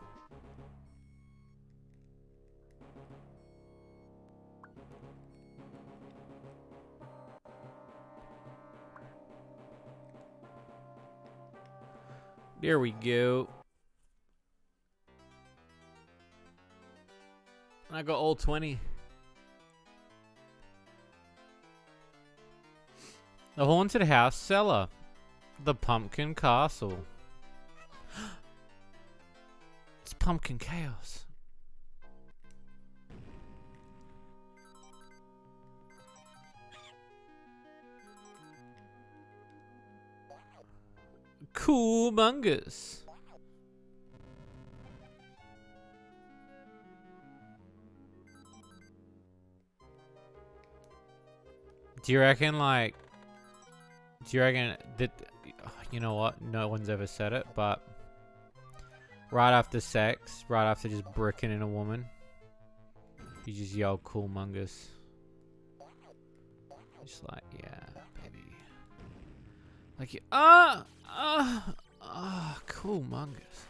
There we go. I got all 20. The Haunted House Cellar. The Pumpkin Castle. It's Pumpkin Chaos. Cool mungus. Do you reckon, like... Do you reckon that... You know what? No one's ever said it, but... Right after sex, right after just bricking in a woman, you just yell cool mungus. Just like, yeah, baby. Like, cool mungus.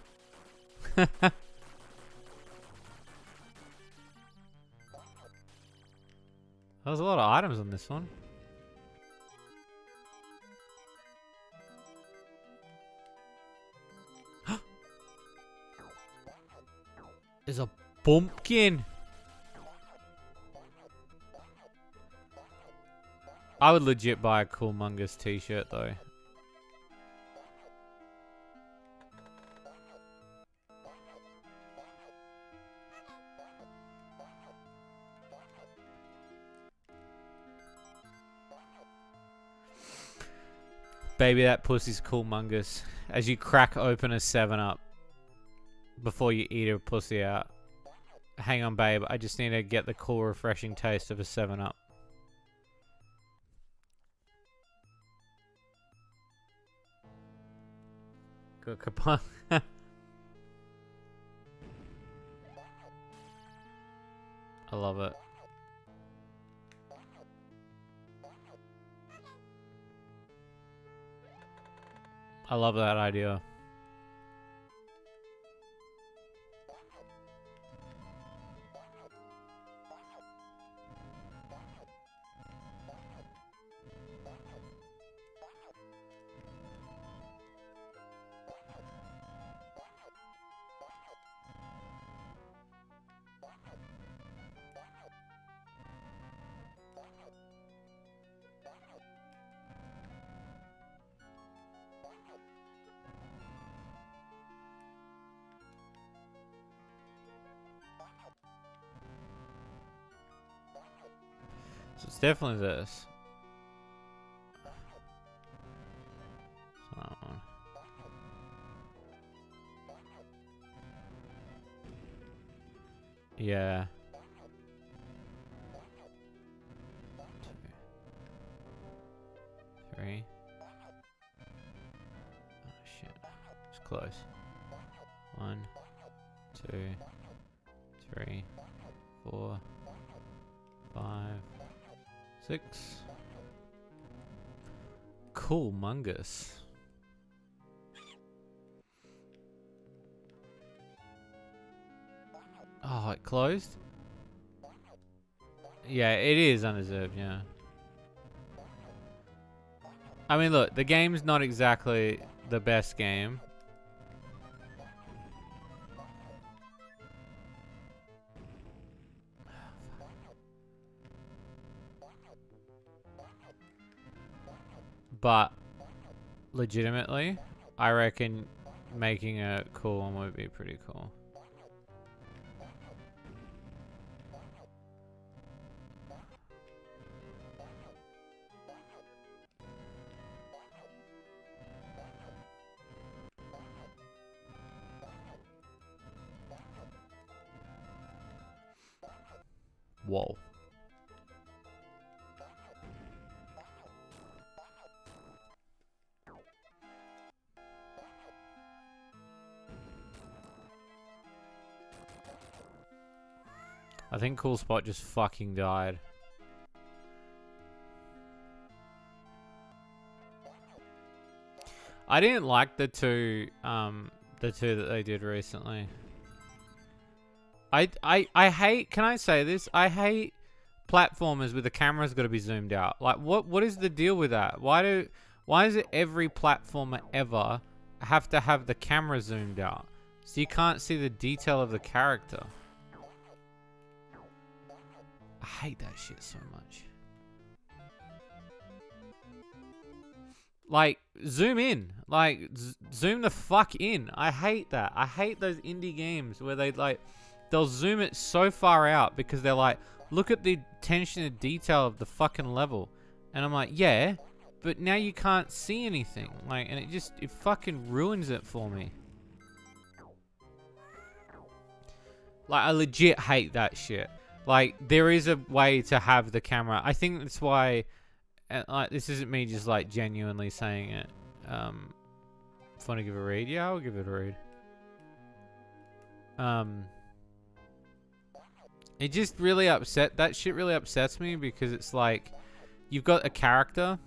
There's a lot of items on this one. There's a pumpkin. I would legit buy a Cool Mungus t-shirt though. Baby, that pussy's Cool Mungus. As you crack open a 7-Up before you eat a pussy out. Hang on, babe. I just need to get the cool, refreshing taste of a 7-Up. Good kapunk. I love it. I love that idea. So it's definitely this. It's that one. Yeah. 2, 3. Oh shit. It's close. 1, 2, 3, 4, 5, 6. Cool mungus. Oh, it closed? Yeah, it is undeserved, yeah. I mean, look, the game's not exactly the best game. But legitimately, I reckon making a cool one would be pretty cool. Whoa. I think Cool Spot just fucking died. I didn't like the two that they did recently. I hate, can I say this? I hate platformers where the camera's got to be zoomed out. Like, what is the deal with that? Why does it every platformer ever have to have the camera zoomed out? So you can't see the detail of the character. I hate that shit so much. Like, zoom in. Like, zoom the fuck in. I hate that. I hate those indie games where they'll zoom it so far out because they're like, look at the attention to detail of the fucking level. And I'm like, yeah, but now you can't see anything. Like, and it fucking ruins it for me. Like, I legit hate that shit. Like, there is a way to have the camera. I think that's why... like, this isn't me just like genuinely saying it. If I want to give a read, yeah, I'll give it a read. It just really that shit really upsets me because it's like you've got a character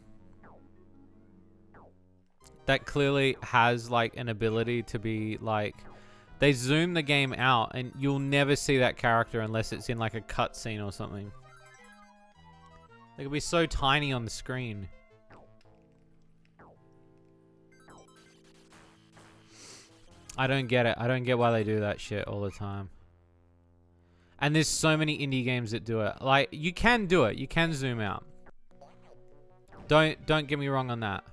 that clearly has like an ability to be like, they zoom the game out and you'll never see that character unless it's in like a cutscene or something. They could be so tiny on the screen. I don't get it. I don't get why they do that shit all the time. And there's so many indie games that do it. Like, you can do it. You can zoom out. Don't get me wrong on that.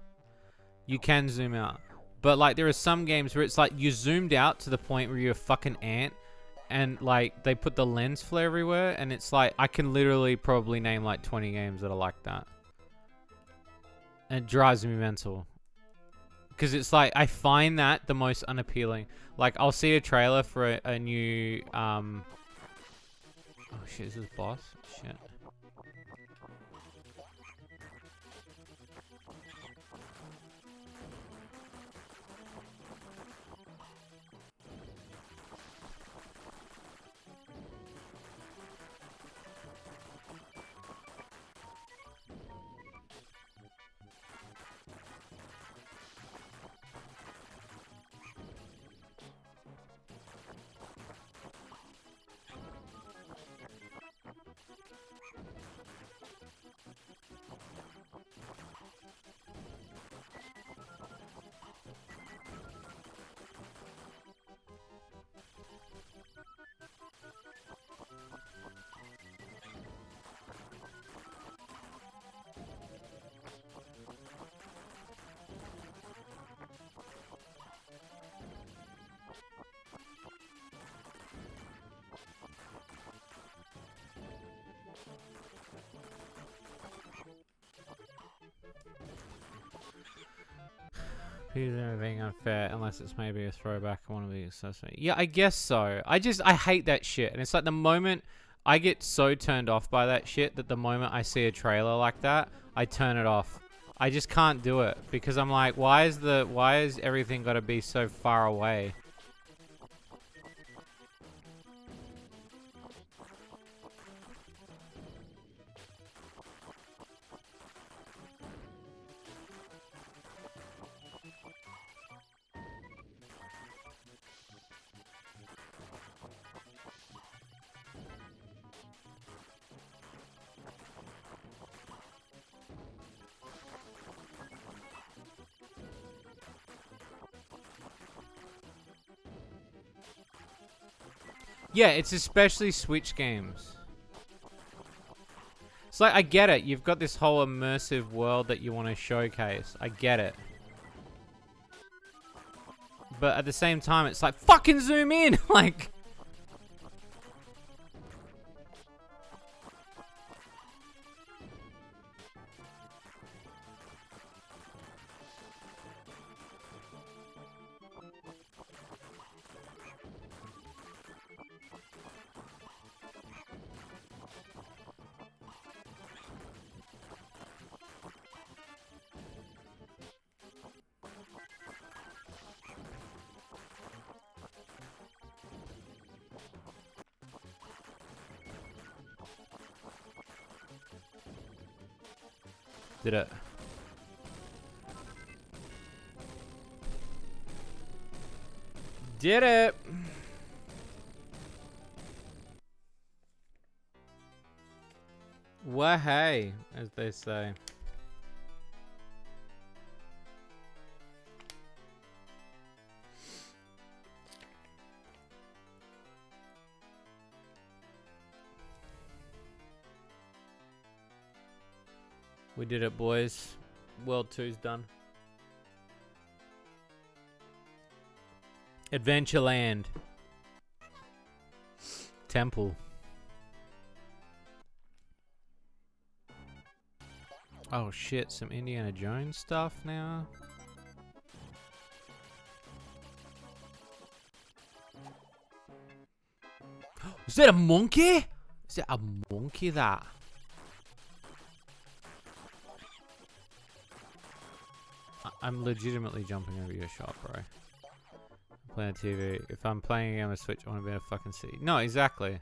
You can zoom out. But like, there are some games where it's like you zoomed out to the point where you're a fucking ant. And like they put the lens flare everywhere, and it's like I can literally probably name like 20 games that are like that. And it drives me mental. Because it's like I find that the most unappealing. Like I'll see a trailer for a new oh shit, is this boss? Shit. People being unfair unless it's maybe a throwback or one of the accessories. Yeah, I guess so. I hate that shit. And it's like the moment I get so turned off by that shit that the moment I see a trailer like that, I turn it off. I just can't do it because I'm like, why is everything got to be so far away? Yeah, it's especially Switch games. It's like, I get it. You've got this whole immersive world that you want to showcase. I get it. But at the same time, it's like, fucking zoom in! Like... Did it? Did it? Well, hey, as they say. We did it, boys. World 2's done. Adventureland. Temple. Oh shit, some Indiana Jones stuff now. Is that a monkey? Is that a monkey that? I'm legitimately jumping over your shop, bro. I'm playing TV. If I'm playing a game on Switch, I want to be able to fucking see. No, exactly.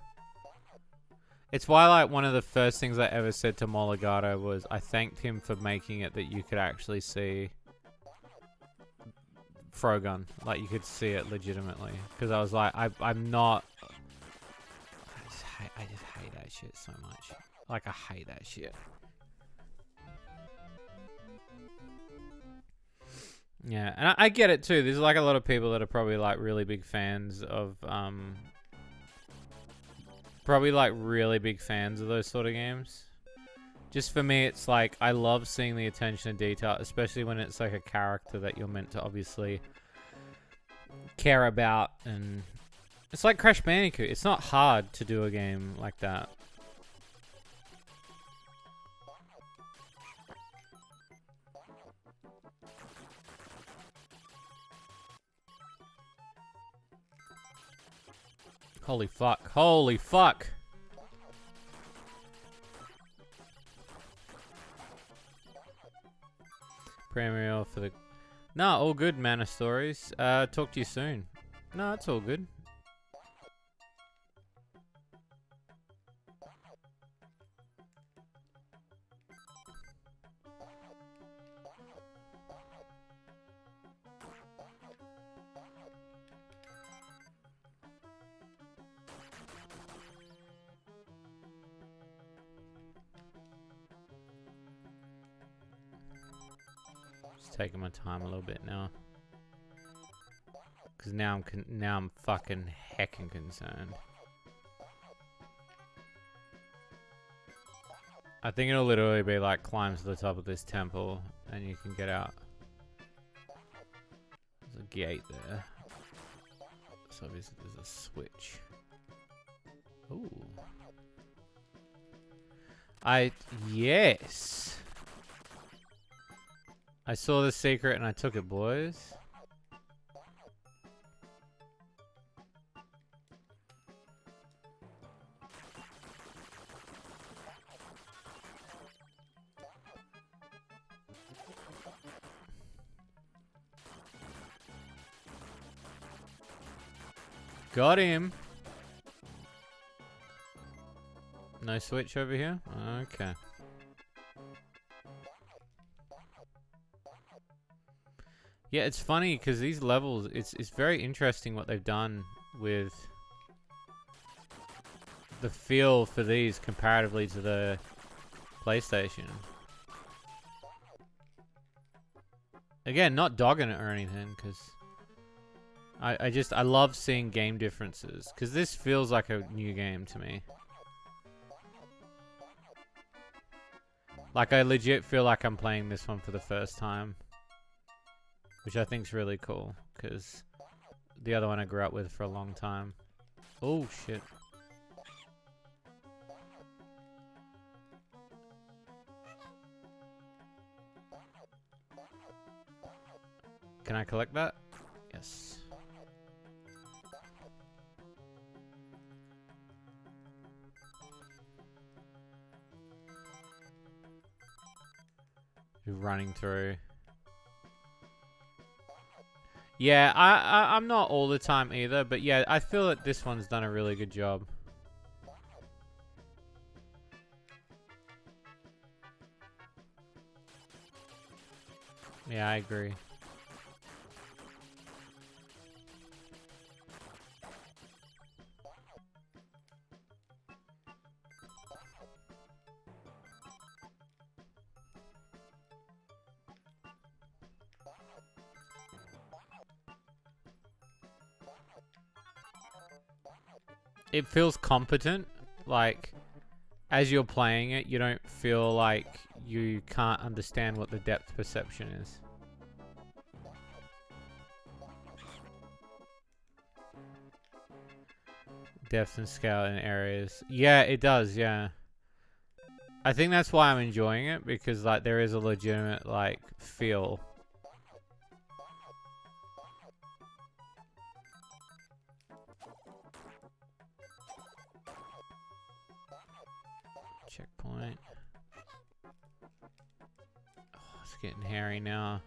It's why, like, one of the first things I ever said to Moligato was I thanked him for making it that you could actually see Frogun. Like, you could see it legitimately. Because I was like, I'm not... I just hate that shit so much. Like, I hate that shit. Yeah, and I get it too. There's like a lot of people that are probably like really big fans of probably like really big fans of those sort of games. Just for me, it's like I love seeing the attention to detail, especially when it's like a character that you're meant to obviously care about. And it's like Crash Bandicoot. It's not hard to do a game like that. Holy fuck. Holy fuck. Premiere for the... Nah, all good, Mana Stories. Talk to you soon. No, it's all good. Taking my time a little bit now, because now I'm fucking heckin' concerned. I think it'll literally be like climb to the top of this temple and you can get out. There's a gate there, so obviously there's a switch. Ooh. Yes. I saw the secret and I took it, boys. Got him. No switch over here? Okay. Yeah, it's funny because these levels, it's very interesting what they've done with the feel for these comparatively to the PlayStation. Again, not dogging it or anything, because I love seeing game differences, because this feels like a new game to me. Like, I legit feel like I'm playing this one for the first time. Which I think is really cool, because the other one I grew up with for a long time. Oh, shit. Can I collect that? Yes. You're running through. Yeah, I'm not all the time either, but yeah, I feel that this one's done a really good job. Yeah, I agree. It feels competent. Like, as you're playing it, you don't feel like you can't understand what the depth perception is. Depth and scale in areas. Yeah, it does, yeah. I think that's why I'm enjoying it, because like there is a legitimate like feel. Checkpoint. Oh, it's getting hairy now.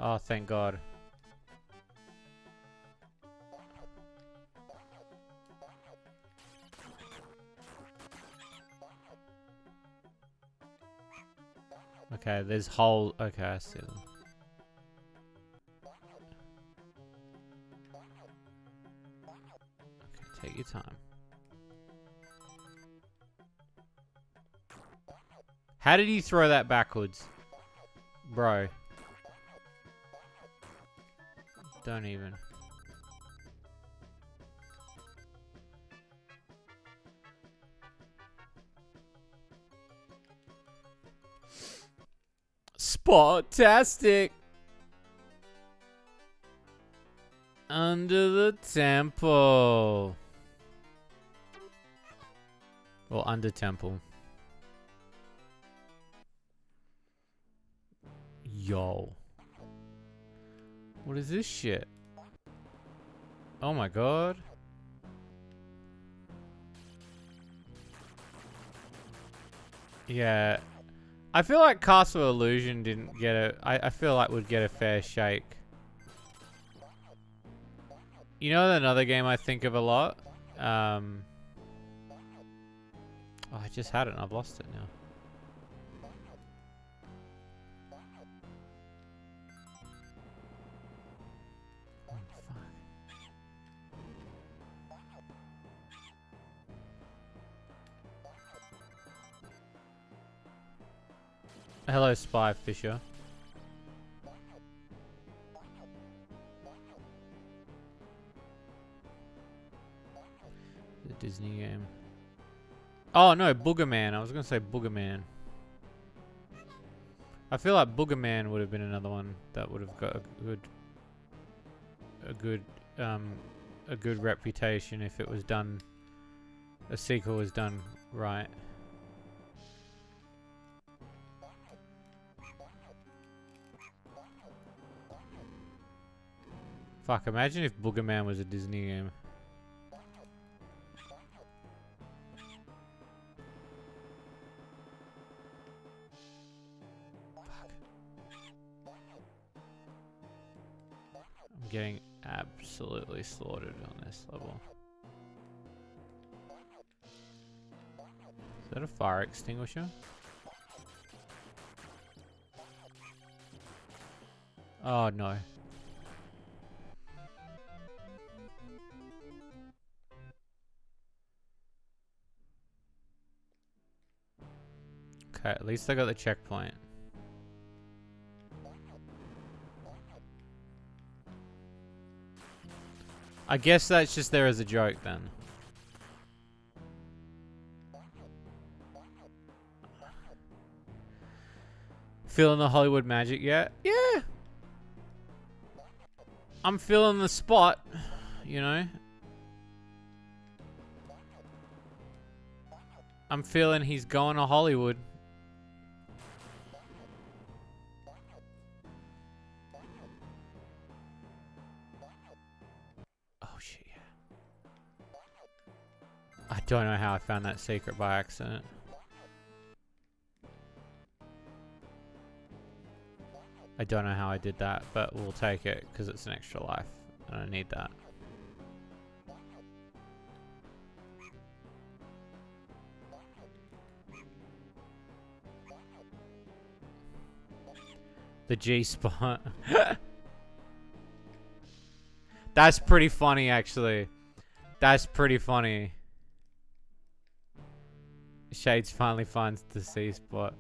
Oh, thank God. Okay, there's whole. Okay, I see them. Okay, take your time. How did you throw that backwards? Bro. Don't even. Spotastic. Under the temple. Or under temple. Yo. What is this shit? Oh my God. Yeah. I feel like Castle Illusion didn't get a... I feel like would get a fair shake. You know another game I think of a lot? Oh, I just had it and I've lost it now. Oh, fuck. Hello, Spy Fisher. The Disney game. Oh no, Boogerman. I was gonna say Boogerman. I feel like Boogerman would have been another one that would have got a good reputation if it was done. A sequel was done right. Fuck! Imagine if Boogerman was a Disney game. Getting absolutely slaughtered on this level. Is that a fire extinguisher? Oh no. Okay, at least I got the checkpoint. I guess that's just there as a joke then. Feeling the Hollywood magic yet? Yeah. I'm feeling the spot, you know. I'm feeling he's going to Hollywood. Oh shit, yeah. I don't know how I found that secret by accident. I don't know how I did that, but we'll take it because it's an extra life. I don't need that. The G spot. That's pretty funny, actually. That's pretty funny. Shades finally finds the C spot.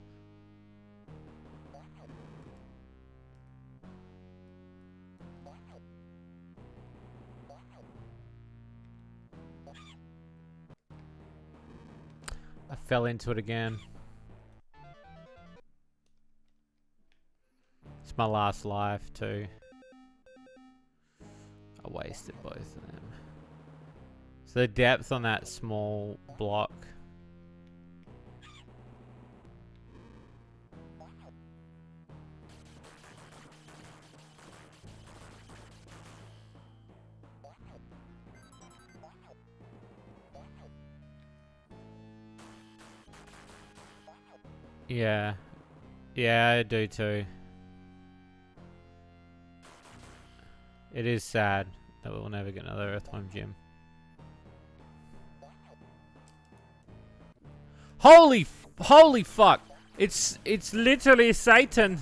I fell into it again. It's my last life, too. I wasted both of them. So the depth on that small block. Yeah. Yeah, I do too. It is sad that we'll never get another Earthworm gym. Holy fuck! It's literally Satan.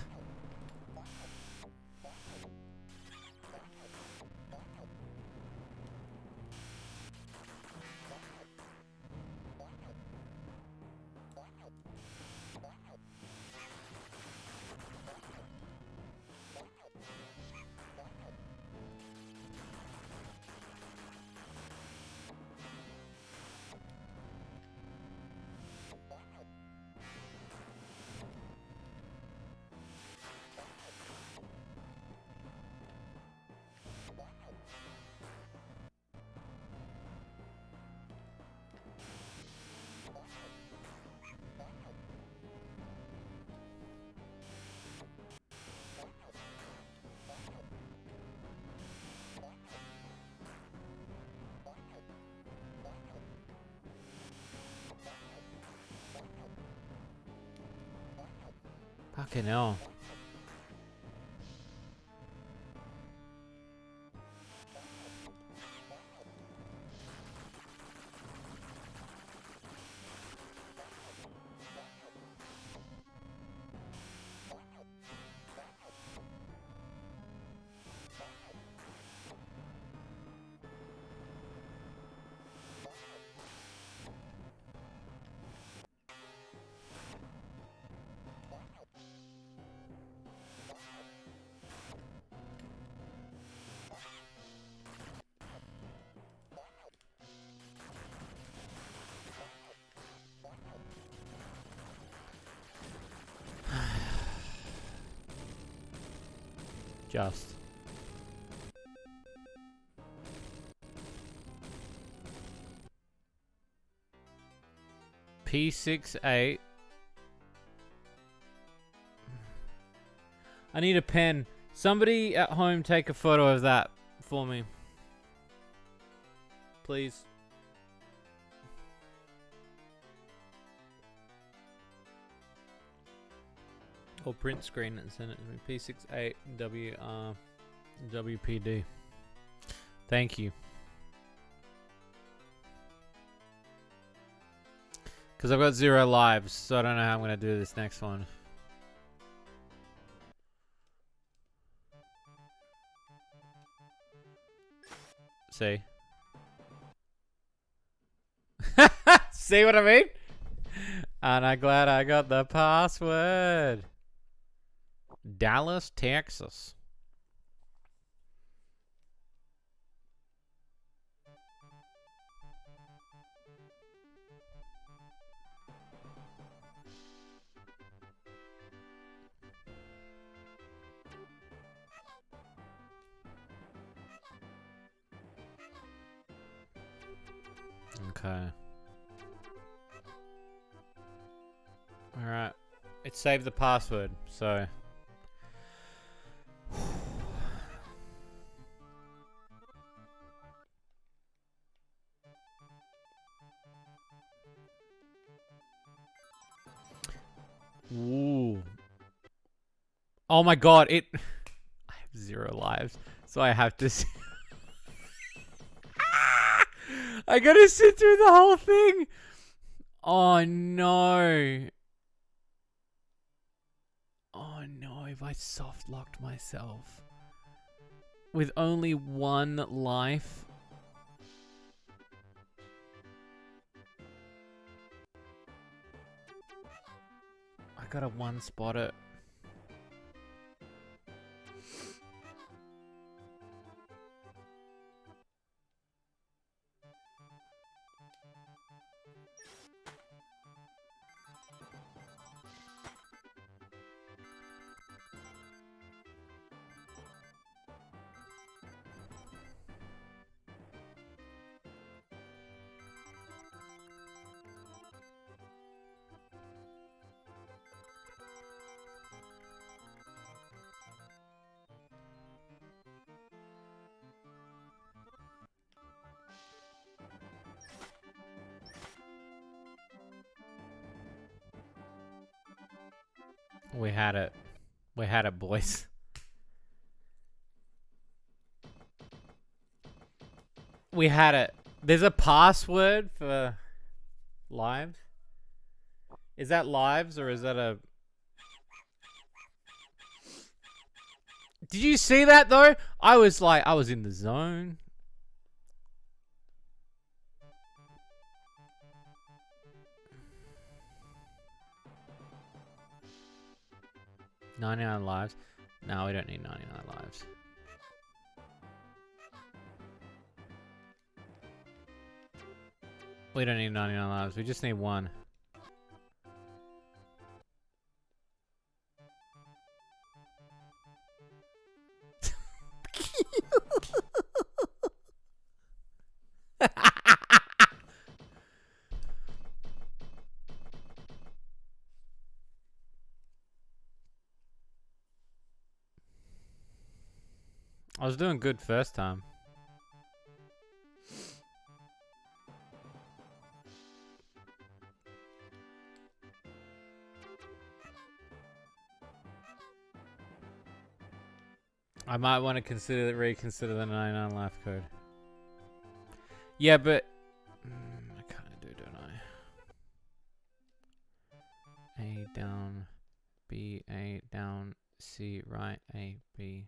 Fucking hell. Just. P68. I need a pen. Somebody at home take a photo of that for me. Please. Or print screen and send it to me. P68 WPD. Thank you. Because I've got 0 lives, so I don't know how I'm going to do this next one. See? See what I mean? And I'm glad I got the password. Dallas, Texas. Okay. Alright. It saved the password, so. Ooh. Oh my god, it... I have 0 lives, so I have to... I gotta sit through the whole thing! Oh no. Oh no, if I soft locked myself with only 1 life. I gotta 1 spot it. We had it. We had it, boys. We had it. There's a password for lives. Is that lives or is that a... Did you see that though? I was like, I was in the zone. $99 lives. No, we don't need 99 lives. We don't need 99 lives. We just need 1. I was doing good first time. I might want to reconsider the 99 life code. Yeah, but I kind of do, don't I? A down, B, A down, C right, A, B.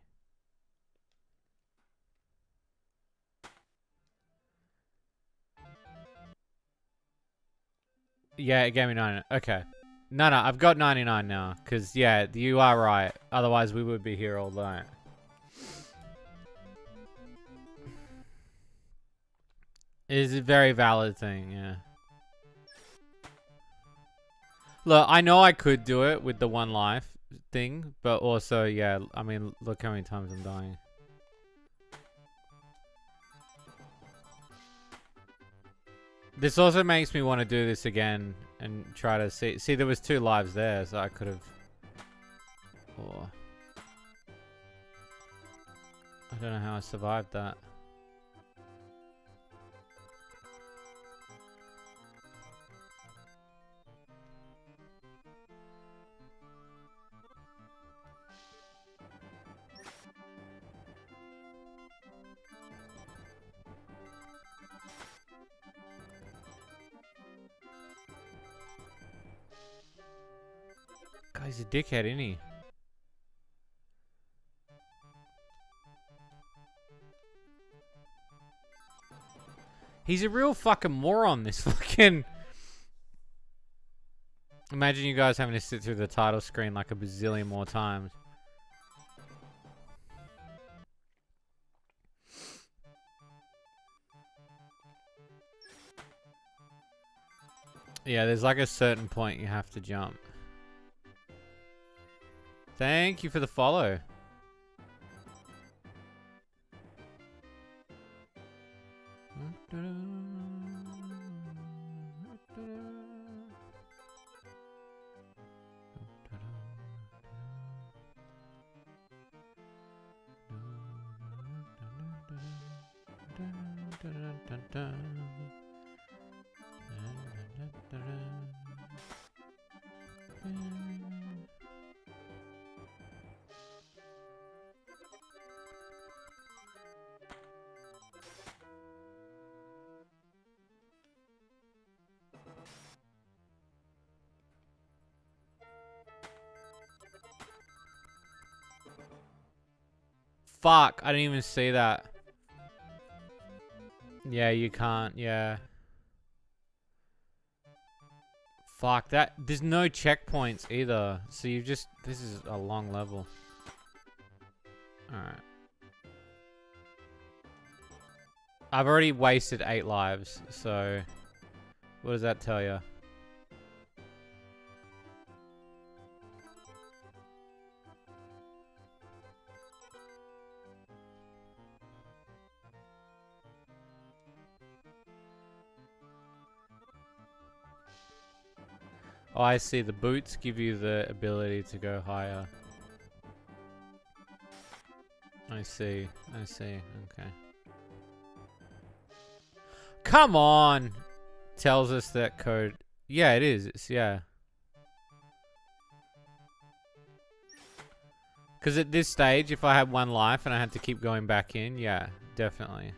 Yeah, it gave me 99. Okay. No, I've got 99 now. Because, yeah, you are right. Otherwise, we would be here all night. It is a very valid thing, yeah. Look, I know I could do it with the 1 life thing. But also, yeah, I mean, look how many times I'm dying. This also makes me want to do this again and try to see. See, there was 2 lives there, so I could have. Oh. I don't know how I survived that. Guy's a dickhead, isn't he? He's a real fucking moron, this fucking... Imagine you guys having to sit through the title screen like a bazillion more times. Yeah, there's like a certain point you have to jump. Thank you for the follow. Fuck, I didn't even see that. Yeah, you can't, yeah. Fuck, that, there's no checkpoints either. So you've just, this is a long level. Alright. I've already wasted 8 lives, so what does that tell you? Oh, I see. The boots give you the ability to go higher. I see. I see. Okay. Come on! Tells us that code. Yeah, it is. It's, yeah. Because at this stage, if I had 1 life and I had to keep going back in, yeah, definitely.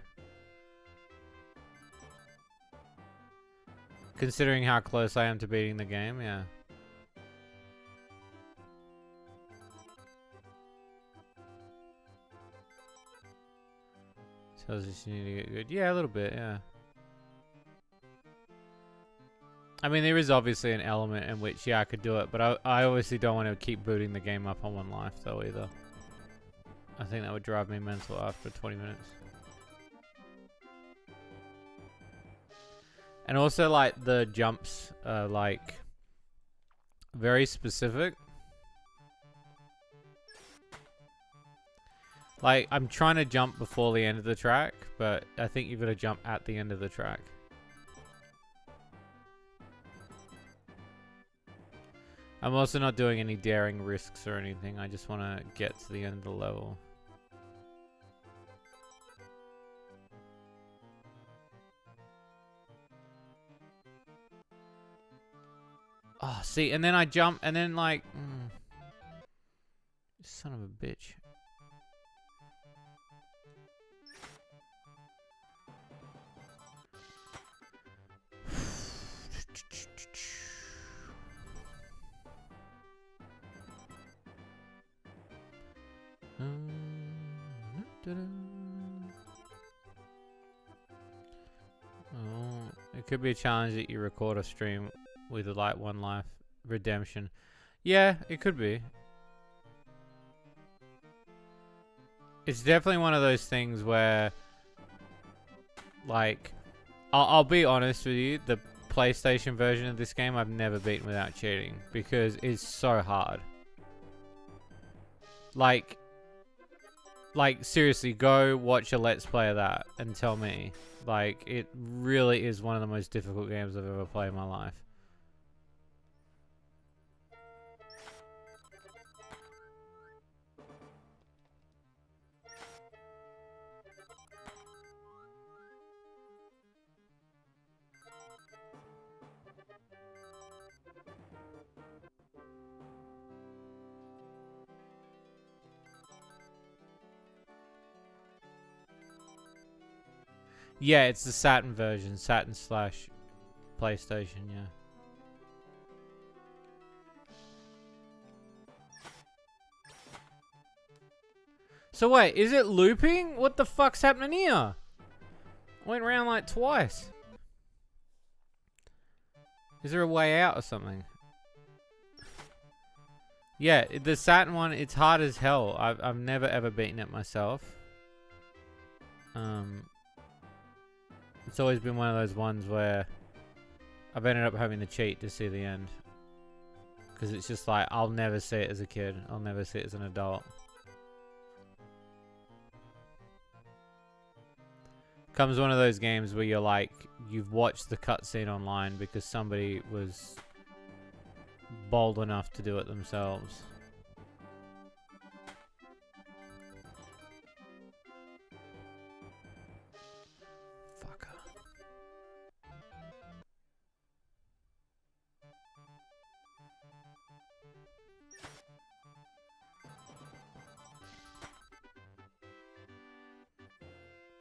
Considering how close I am to beating the game, yeah. Tells us you need to get good. Yeah, a little bit, yeah. I mean, there is obviously an element in which, yeah, I could do it, but I obviously don't want to keep booting the game up on 1 life, though, either. I think that would drive me mental after 20 minutes. And also, like, the jumps are, like, very specific. Like, I'm trying to jump before the end of the track, but I think you've got to jump at the end of the track. I'm also not doing any daring risks or anything. I just want to get to the end of the level. Oh, see, and then I jump, and then, like... Son of a bitch. Oh, it could be a challenge that you record a stream with a like 1 life redemption. Yeah, it could be. It's definitely one of those things where, like, I'll be honest with you, the PlayStation version of this game I've never beaten without cheating because it's so hard. Like seriously, go watch a Let's Play of that and tell me. Like, it really is one of the most difficult games I've ever played in my life. Yeah, it's the Saturn version. Saturn / PlayStation, yeah. So wait, is it looping? What the fuck's happening here? I went around like twice. Is there a way out or something? Yeah, the Saturn one, it's hard as hell. I've never ever beaten it myself. It's always been one of those ones where I've ended up having to cheat to see the end. Because it's just like, I'll never see it as a kid. I'll never see it as an adult. Comes one of those games where you're like, you've watched the cutscene online because somebody was bold enough to do it themselves. Fucker.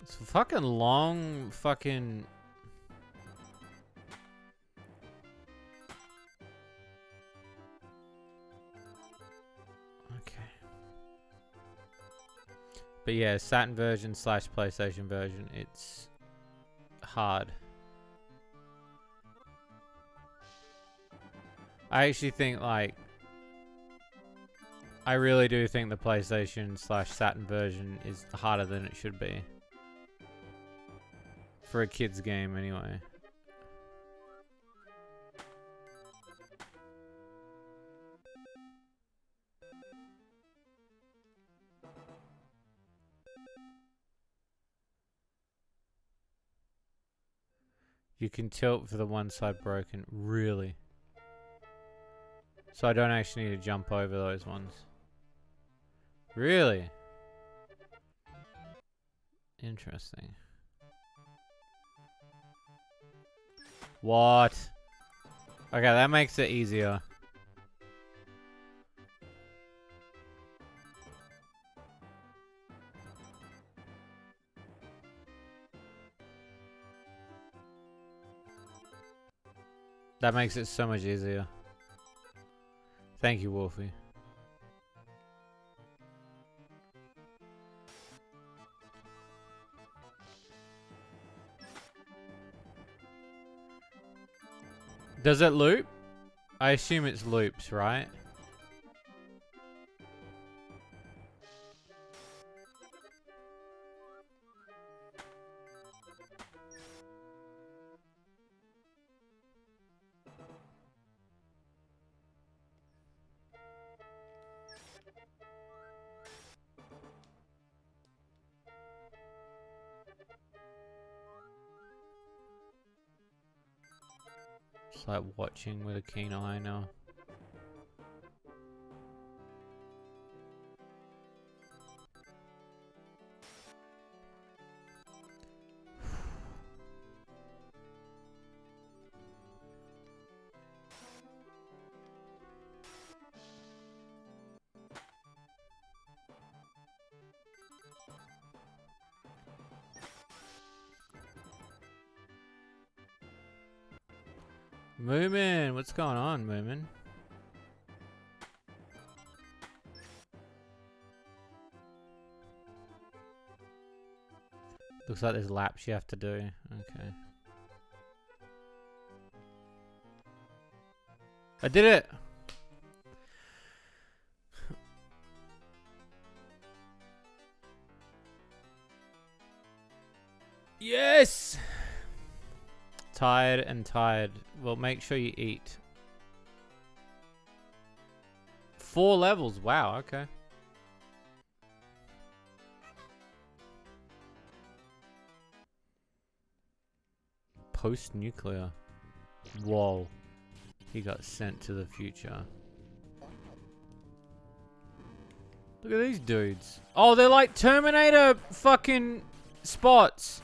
It's a fucking long fucking... But yeah, Saturn version / PlayStation version, it's hard. I actually think, like, I really do think the PlayStation / Saturn version is harder than it should be. For a kid's game, anyway. You can tilt for the one side broken. Really? So I don't actually need to jump over those ones. Really? Interesting. What? Okay, that makes it easier. That makes it so much easier. Thank you, Wolfie. Does it loop? I assume it's loops, right? It's like watching with a keen eye now. Moomin, what's going on, Moomin? Looks like there's laps you have to do. Okay. I did it! Yes! Tired and tired. Well, make sure you eat. 4 levels. Wow, okay. Post-nuclear. Whoa. He got sent to the future. Look at these dudes. Oh, they're like Terminator fucking spots.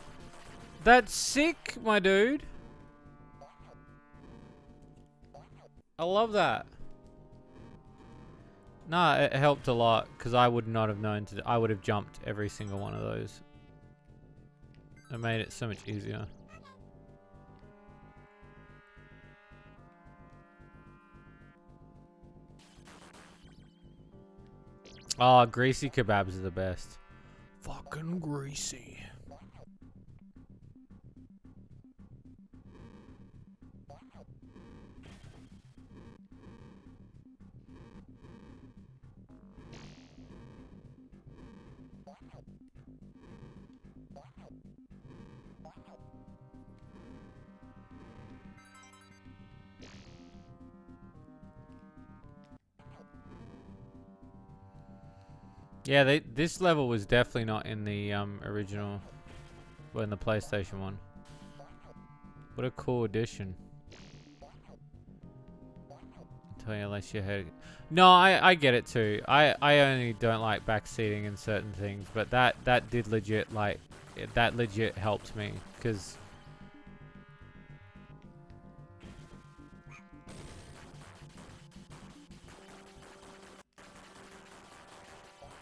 That's sick, my dude. I love that. Nah, it helped a lot because I would not have known to. I would have jumped every single one of those. It made it so much easier. Oh, greasy kebabs are the best. Fucking greasy. Yeah, this level was definitely not in the original, well, in the PlayStation one. What a cool addition. Tell you unless you heard. No, I get it too. I only don't like backseating in certain things, but that did legit that legit helped me because.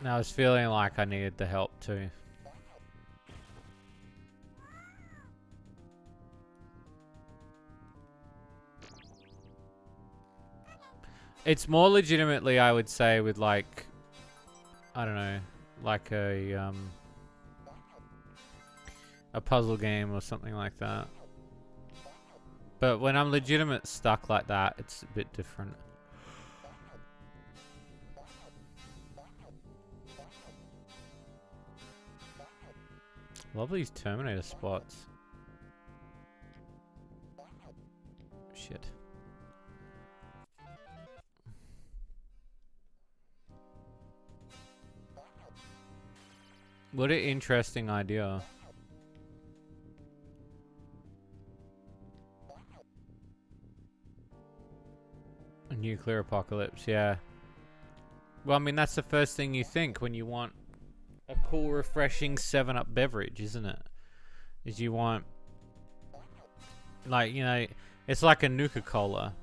And I was feeling like I needed the help too. It's more legitimately, I would say, with like, I don't know, like a puzzle game or something like that. But when I'm legitimate stuck like that, it's a bit different. Love these Terminator spots. Shit. What an interesting idea. A nuclear apocalypse, yeah. Well, I mean, that's the first thing you think when you want a cool, refreshing 7-Up beverage, isn't it? Is you want, like, you know, it's like a Nuka-Cola.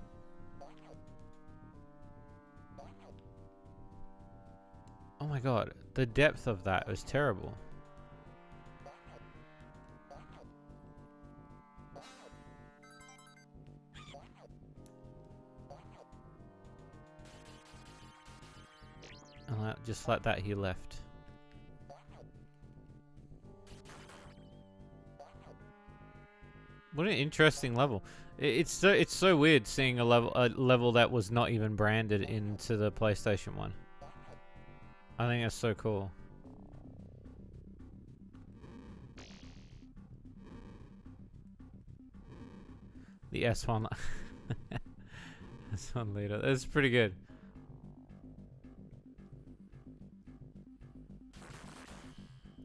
Oh my god, the depth of that was terrible. And just like that, he left. What an interesting level. It's so weird seeing a level that was not even branded into the PlayStation 1. I think that's so cool. The S1 S1 leader. That's pretty good.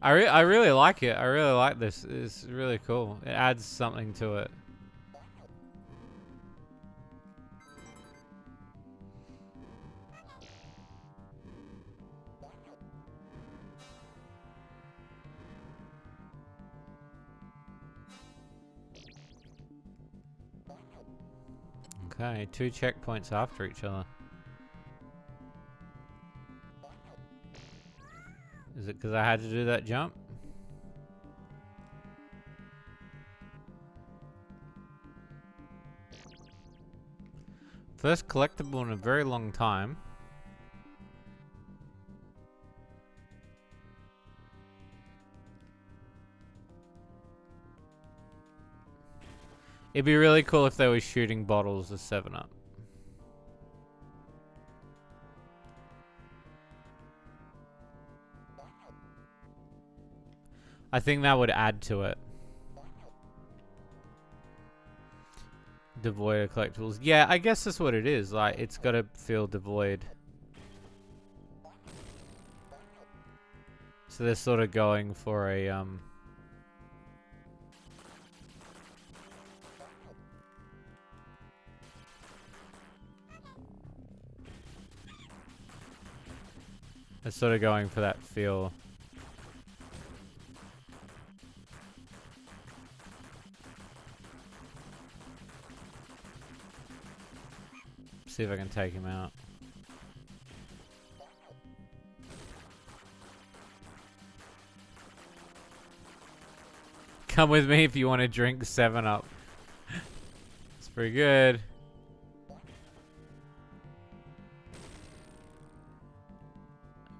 I really like it. I really like this. It's really cool. It adds something to it. Okay, 2 checkpoints after each other. Is it because I had to do that jump? First collectible in a very long time. It'd be really cool if they were shooting bottles of 7-Up. I think that would add to it. Devoid of collectibles. Yeah, I guess that's what it is. Like, it's got to feel devoid. So they're sort of going for a they're sort of going for that feel. See if I can take him out. Come with me if you want to drink 7-Up. It's pretty good.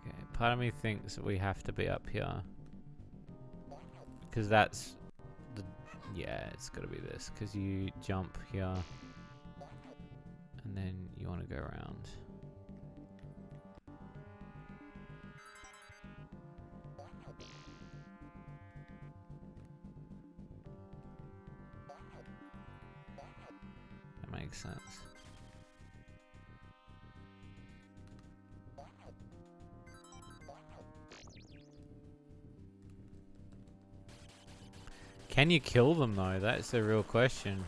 Okay, part of me thinks that we have to be up here. Because that's the... Yeah, it's got to be this. Because you jump here. And then you want to go around. That makes sense. Can you kill them though? That's the real question.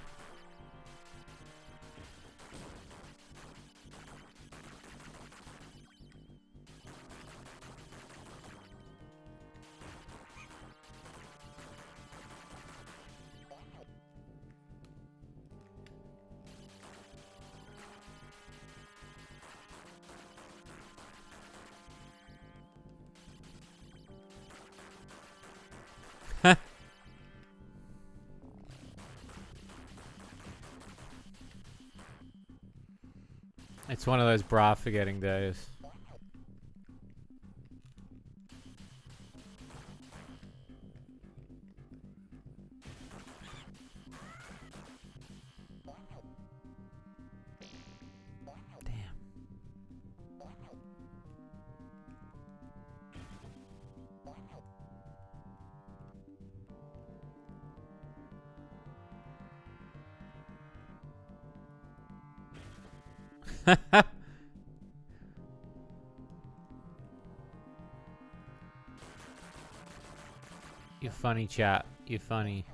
It's one of those bra forgetting days. You're funny, chat. You're funny.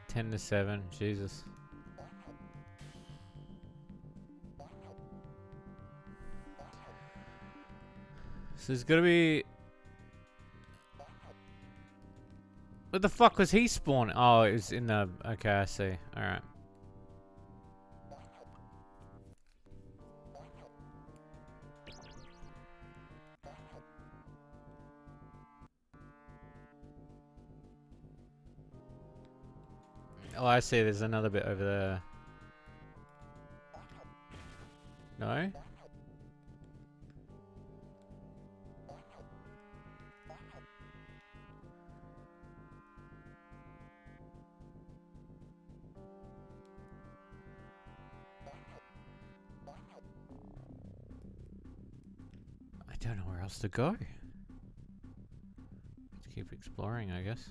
Ten to 7. Jesus. So there's gotta be... What the fuck was he spawning? Oh, it was in the... Okay, I see. Alright. Oh, I see. There's another bit over there. No? I don't know where else to go. Let's keep exploring, I guess.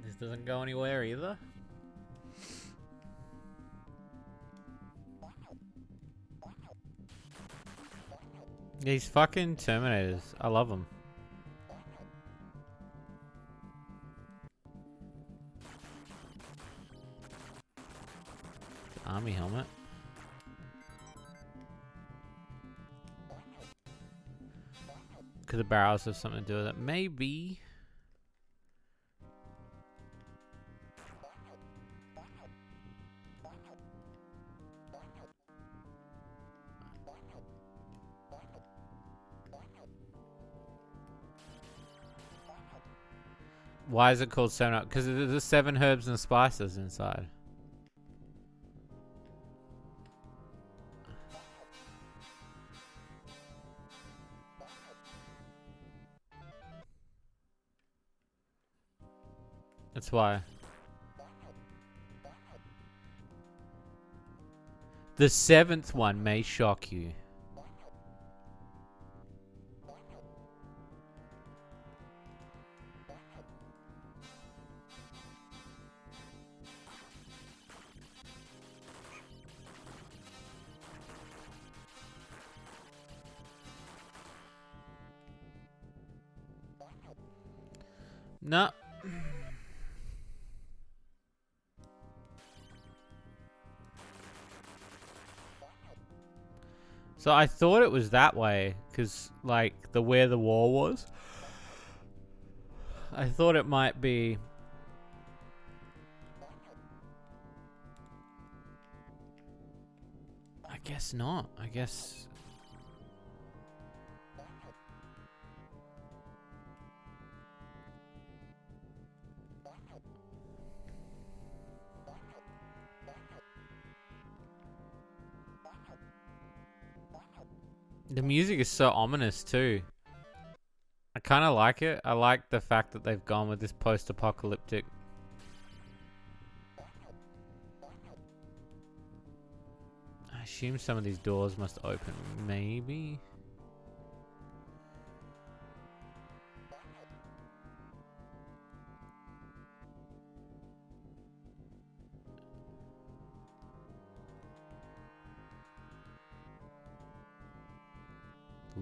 This doesn't go anywhere either. These fucking Terminators. I love them. Army helmet. Could the barrels have something to do with it? Maybe. Why is it called 7 Up? Because there's 7 herbs and spices inside. That's why. The 7th one may shock you. No. So I thought it was that way, because like where the wall was. I thought it might be. I guess not. I guess. The music is so ominous too. I kind of like it. I like the fact that they've gone with this post-apocalyptic. I assume some of these doors must open. Maybe.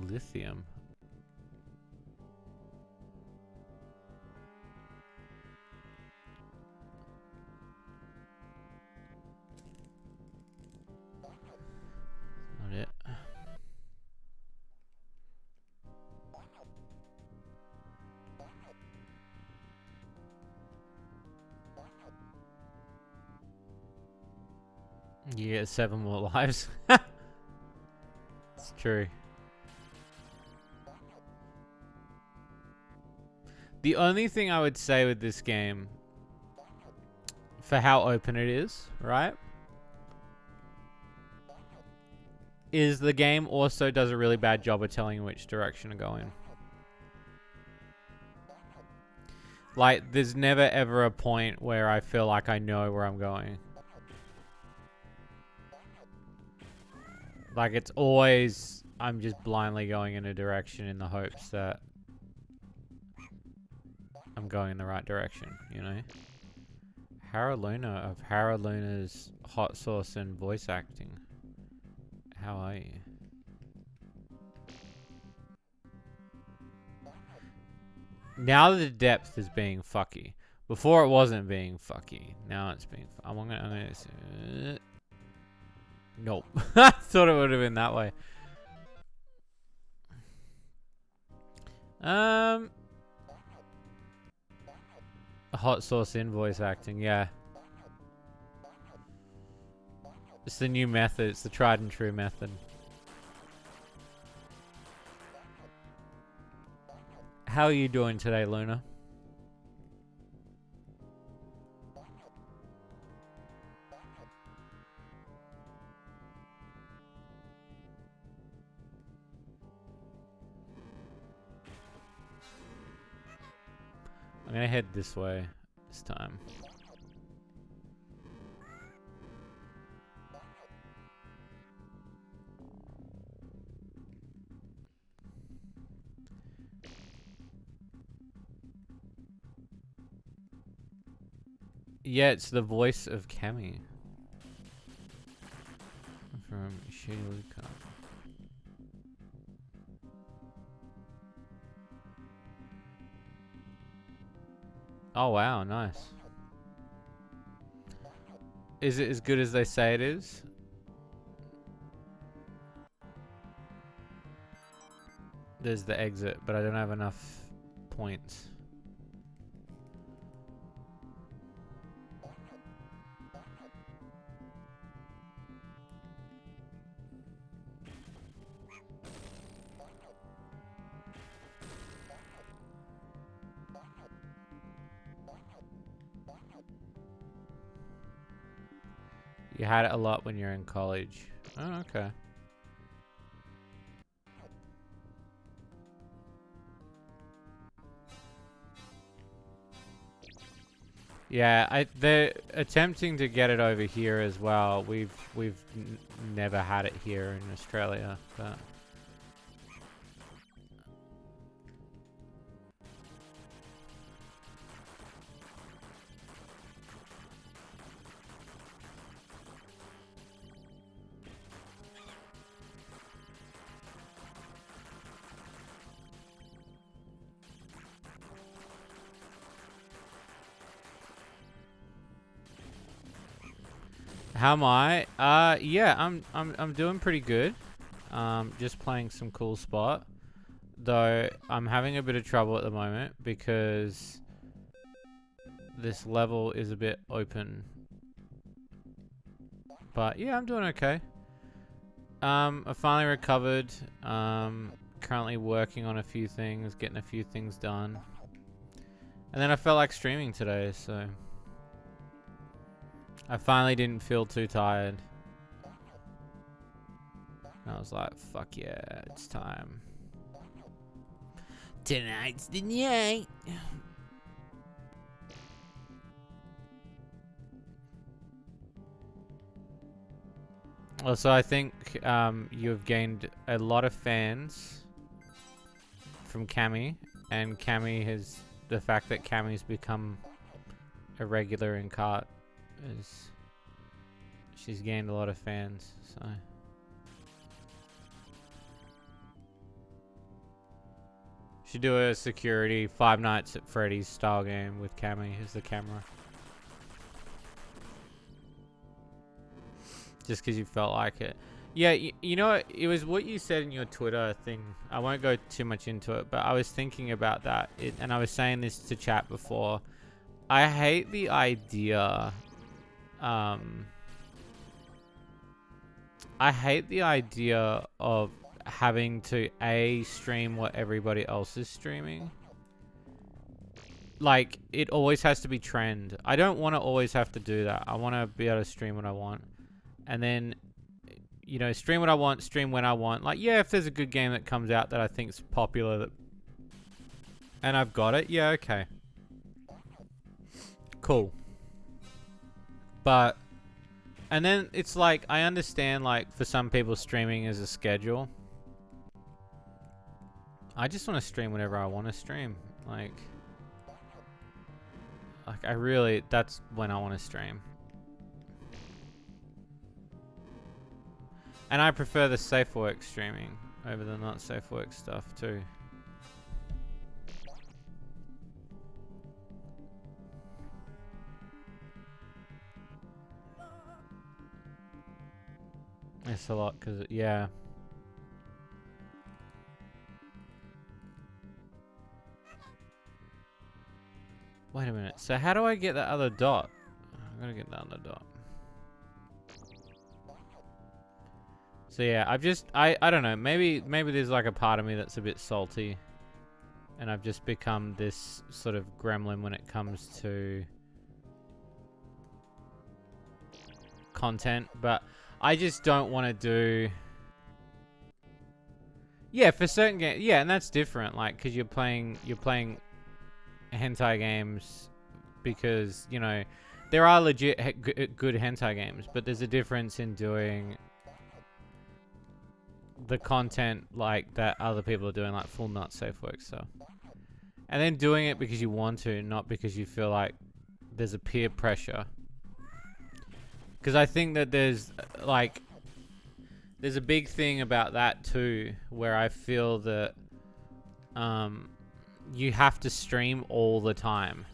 Lithium. Not it. You get 7 more lives. It's true. The only thing I would say with this game, for how open it is, right, is the game also does a really bad job of telling you which direction to go in. Like, there's never ever a point where I feel like I know where I'm going. Like, it's always, I'm just blindly going in a direction in the hopes that I'm going in the right direction, you know? Haraluna of Haraluna's Hot Sauce and Voice Acting. How are you? Now the depth is being fucky. Before it wasn't being fucky. Now it's being. I'm gonna. Nope. I thought it would have been that way. Hot sauce in voice acting. Yeah. It's the new method. It's the tried and true method. How are you doing today, Luna? I'm gonna head this way this time. Yeah, it's the voice of Cammy. From Shady. Oh wow, nice. Is it as good as they say it is? There's the exit, but I don't have enough points. You had it a lot when you're in college. Oh, okay. Yeah, they're attempting to get it over here as well. We've never had it here in Australia, but how am I? Yeah, I'm doing pretty good. Just playing some cool spot. Though I'm having a bit of trouble at the moment because this level is a bit open. But yeah, I'm doing okay. I finally recovered. Currently working on a few things, getting a few things done. And then I felt like streaming today, so I finally didn't feel too tired. And I was like, fuck yeah, it's time. Tonight's the night. Also, I think you've gained a lot of fans from Cammy, and Cammy has the fact that Cammy's become a regular in cart is she's gained a lot of fans. So should do a security Five Nights at Freddy's style game with Cammy as the camera. Just because you felt like it. Yeah, you know, it was what you said in your Twitter thing. I won't go too much into it, but I was thinking about that. And I was saying this to chat before. I hate the idea... I hate the idea of having to, stream what everybody else is streaming. Like, it always has to be trend. I don't want to always have to do that. I want to be able to stream what I want. And then, you know, stream what I want, stream when I want. Like, yeah, if there's a good game that comes out that I think's popular and I've got it, yeah, okay. Cool. But And then it's like, I understand, like, for some people streaming is a schedule. I just want to stream whenever I want to stream. Like I really, that's when I want to stream. And I prefer the safe work streaming over the not safe work stuff too. It's a lot, cause yeah. Wait a minute. So how do I get that other dot? I'm gonna get that other dot. So yeah, I don't know. Maybe there's like a part of me that's a bit salty, and I've just become this sort of gremlin when it comes to content. But I just don't want to do. Yeah, for certain games. Yeah, and that's different. Like, because you're playing hentai games because, you know, there are legit good hentai games, but there's a difference in doing the content like that other people are doing, like full not safe work stuff, and then doing it because you want to, not because you feel like there's a peer pressure. Because I think that there's a big thing about that too, where I feel that you have to stream all the time.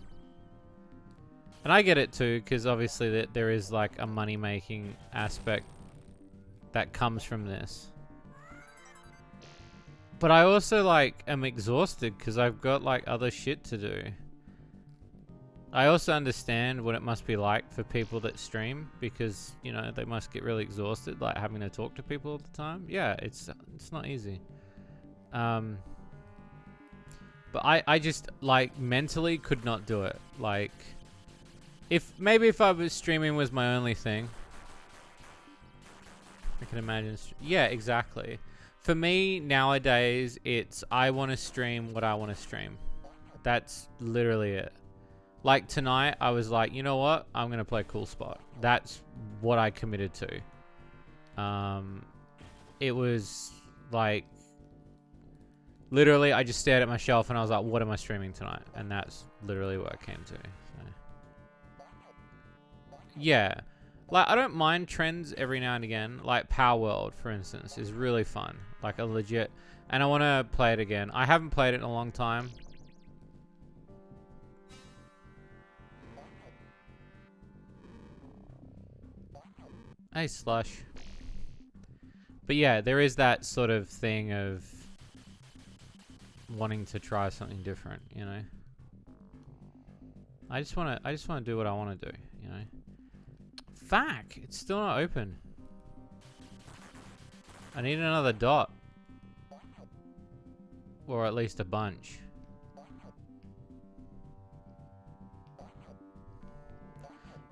And I get it too, because obviously that there is like a money-making aspect that comes from this. But I also like am exhausted because I've got like other shit to do. I also understand what it must be like for people that stream, because, you know, they must get really exhausted, like having to talk to people all the time. Yeah, it's not easy. But I just, like, mentally could not do it. Like, maybe if I was streaming was my only thing, I can imagine. Yeah, exactly. For me, nowadays, it's I want to stream what I want to stream. That's literally it. Like, tonight, I was like, you know what? I'm going to play Cool Spot. That's what I committed to. It was, like, literally, I just stared at my shelf and I was like, what am I streaming tonight? And that's literally what I came to. So. Yeah. Like, I don't mind trends every now and again. Like, Power World, for instance, is really fun. Like, a legit... And I want to play it again. I haven't played it in a long time. Hey, Slush. But yeah, there is that sort of thing of wanting to try something different, you know? I just want to do what I want to do, you know? Fuck! It's still not open. I need another dot. Or at least a bunch.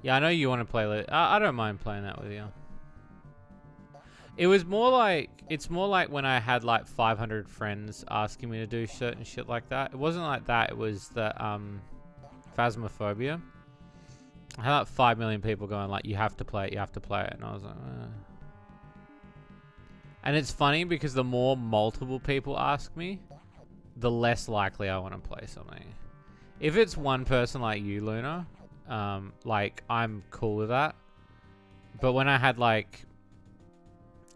Yeah, I know you want to play... I don't mind playing that with you. It was more like... It's more like when I had like 500 friends asking me to do certain shit like that. It wasn't like that. It was the Phasmophobia. I had like 5 million people going like, you have to play it, you have to play it. And I was like... And it's funny because the more multiple people ask me, the less likely I want to play something. If it's one person like you, Luna... like, I'm cool with that. But when I had, like,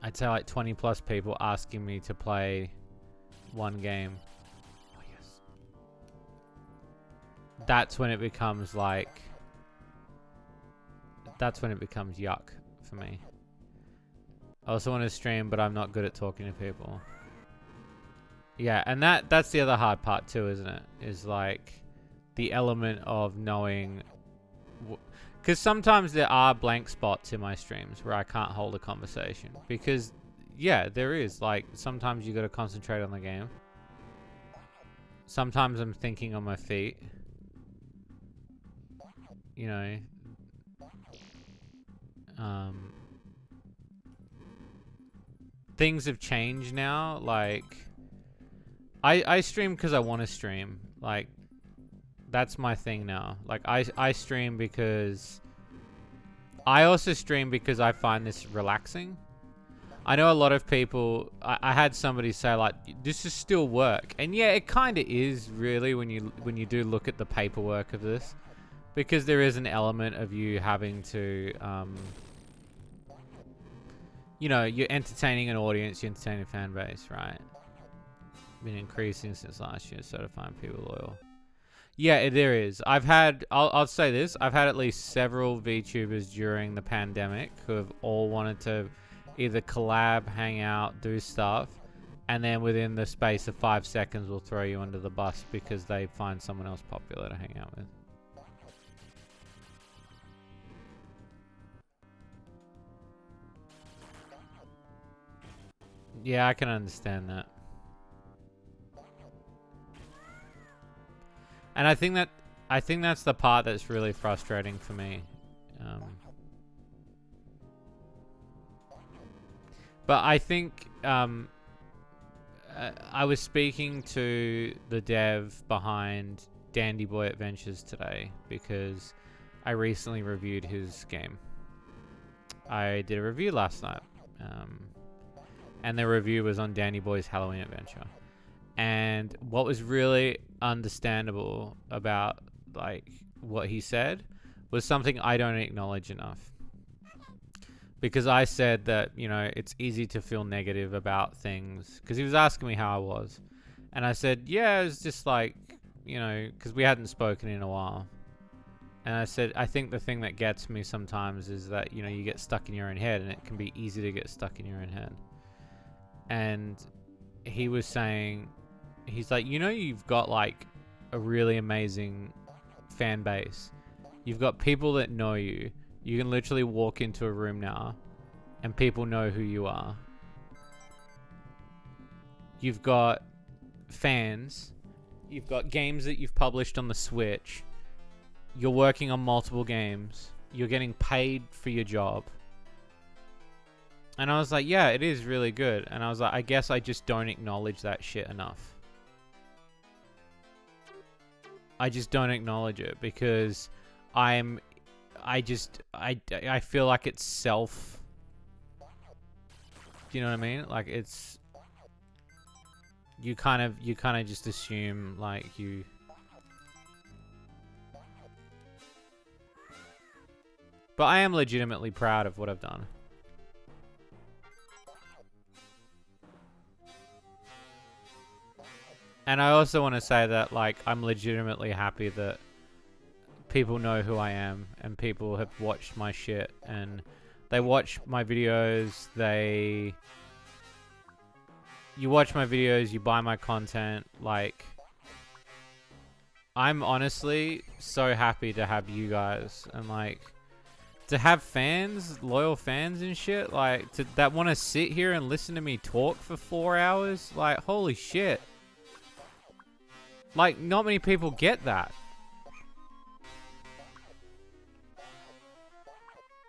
I'd say, like, 20 plus people asking me to play one game. Oh, yes. That's when it becomes, like... That's when it becomes yuck for me. I also want to stream, but I'm not good at talking to people. Yeah, and that's the other hard part, too, isn't it? Is, like, the element of knowing... Because sometimes there are blank spots in my streams where I can't hold a conversation. Because, yeah, there is. Like, sometimes you got to concentrate on the game. Sometimes I'm thinking on my feet. You know. Things have changed now. Like, I stream because I want to stream. Like, that's my thing now. Like, I stream because I also stream because I find this relaxing. I know a lot of people, I had somebody say like, this is still work. And yeah, it kind of is really when you do look at the paperwork of this. Because there is an element of you having to, you know, you're entertaining an audience, you're entertaining a fan base, right? Been increasing since last year, certifying people loyal. Yeah, there is. I'll say this, I've had at least several VTubers during the pandemic who have all wanted to either collab, hang out, do stuff, and then within the space of 5 seconds will throw you under the bus because they find someone else popular to hang out with. Yeah, I can understand that. And I think that's the part that's really frustrating for me. But I think I was speaking to the dev behind Dandy Boy Adventures today because I recently reviewed his game. I did a review last night. And the review was on Danny Boy's Halloween Adventure. And what was really understandable about like what he said was something I don't acknowledge enough. Because I said that, you know, it's easy to feel negative about things. Because he was asking me how I was. And I said, yeah, it was just like, you know, because we hadn't spoken in a while. And I said, I think the thing that gets me sometimes is that, you know, you get stuck in your own head. And it can be easy to get stuck in your own head. And he was saying, he's like, you know, you've got like a really amazing fan base. You've got people that know you. You can literally walk into a room now and people know who you are. You've got fans. You've got games that you've published on the Switch. You're working on multiple games. You're getting paid for your job. And I was like, yeah, it is really good. And I was like, I guess I just don't acknowledge that shit enough. I just don't acknowledge it because I feel like it's self. Do you know what I mean? Like it's, you kind of just assume like you. But I am legitimately proud of what I've done. And I also want to say that, like, I'm legitimately happy that people know who I am and people have watched my shit and they watch my videos, you watch my videos, you buy my content, like, I'm honestly so happy to have you guys and, like, to have fans, loyal fans and shit, like, that want to sit here and listen to me talk for 4 hours, like, holy shit. Like, not many people get that.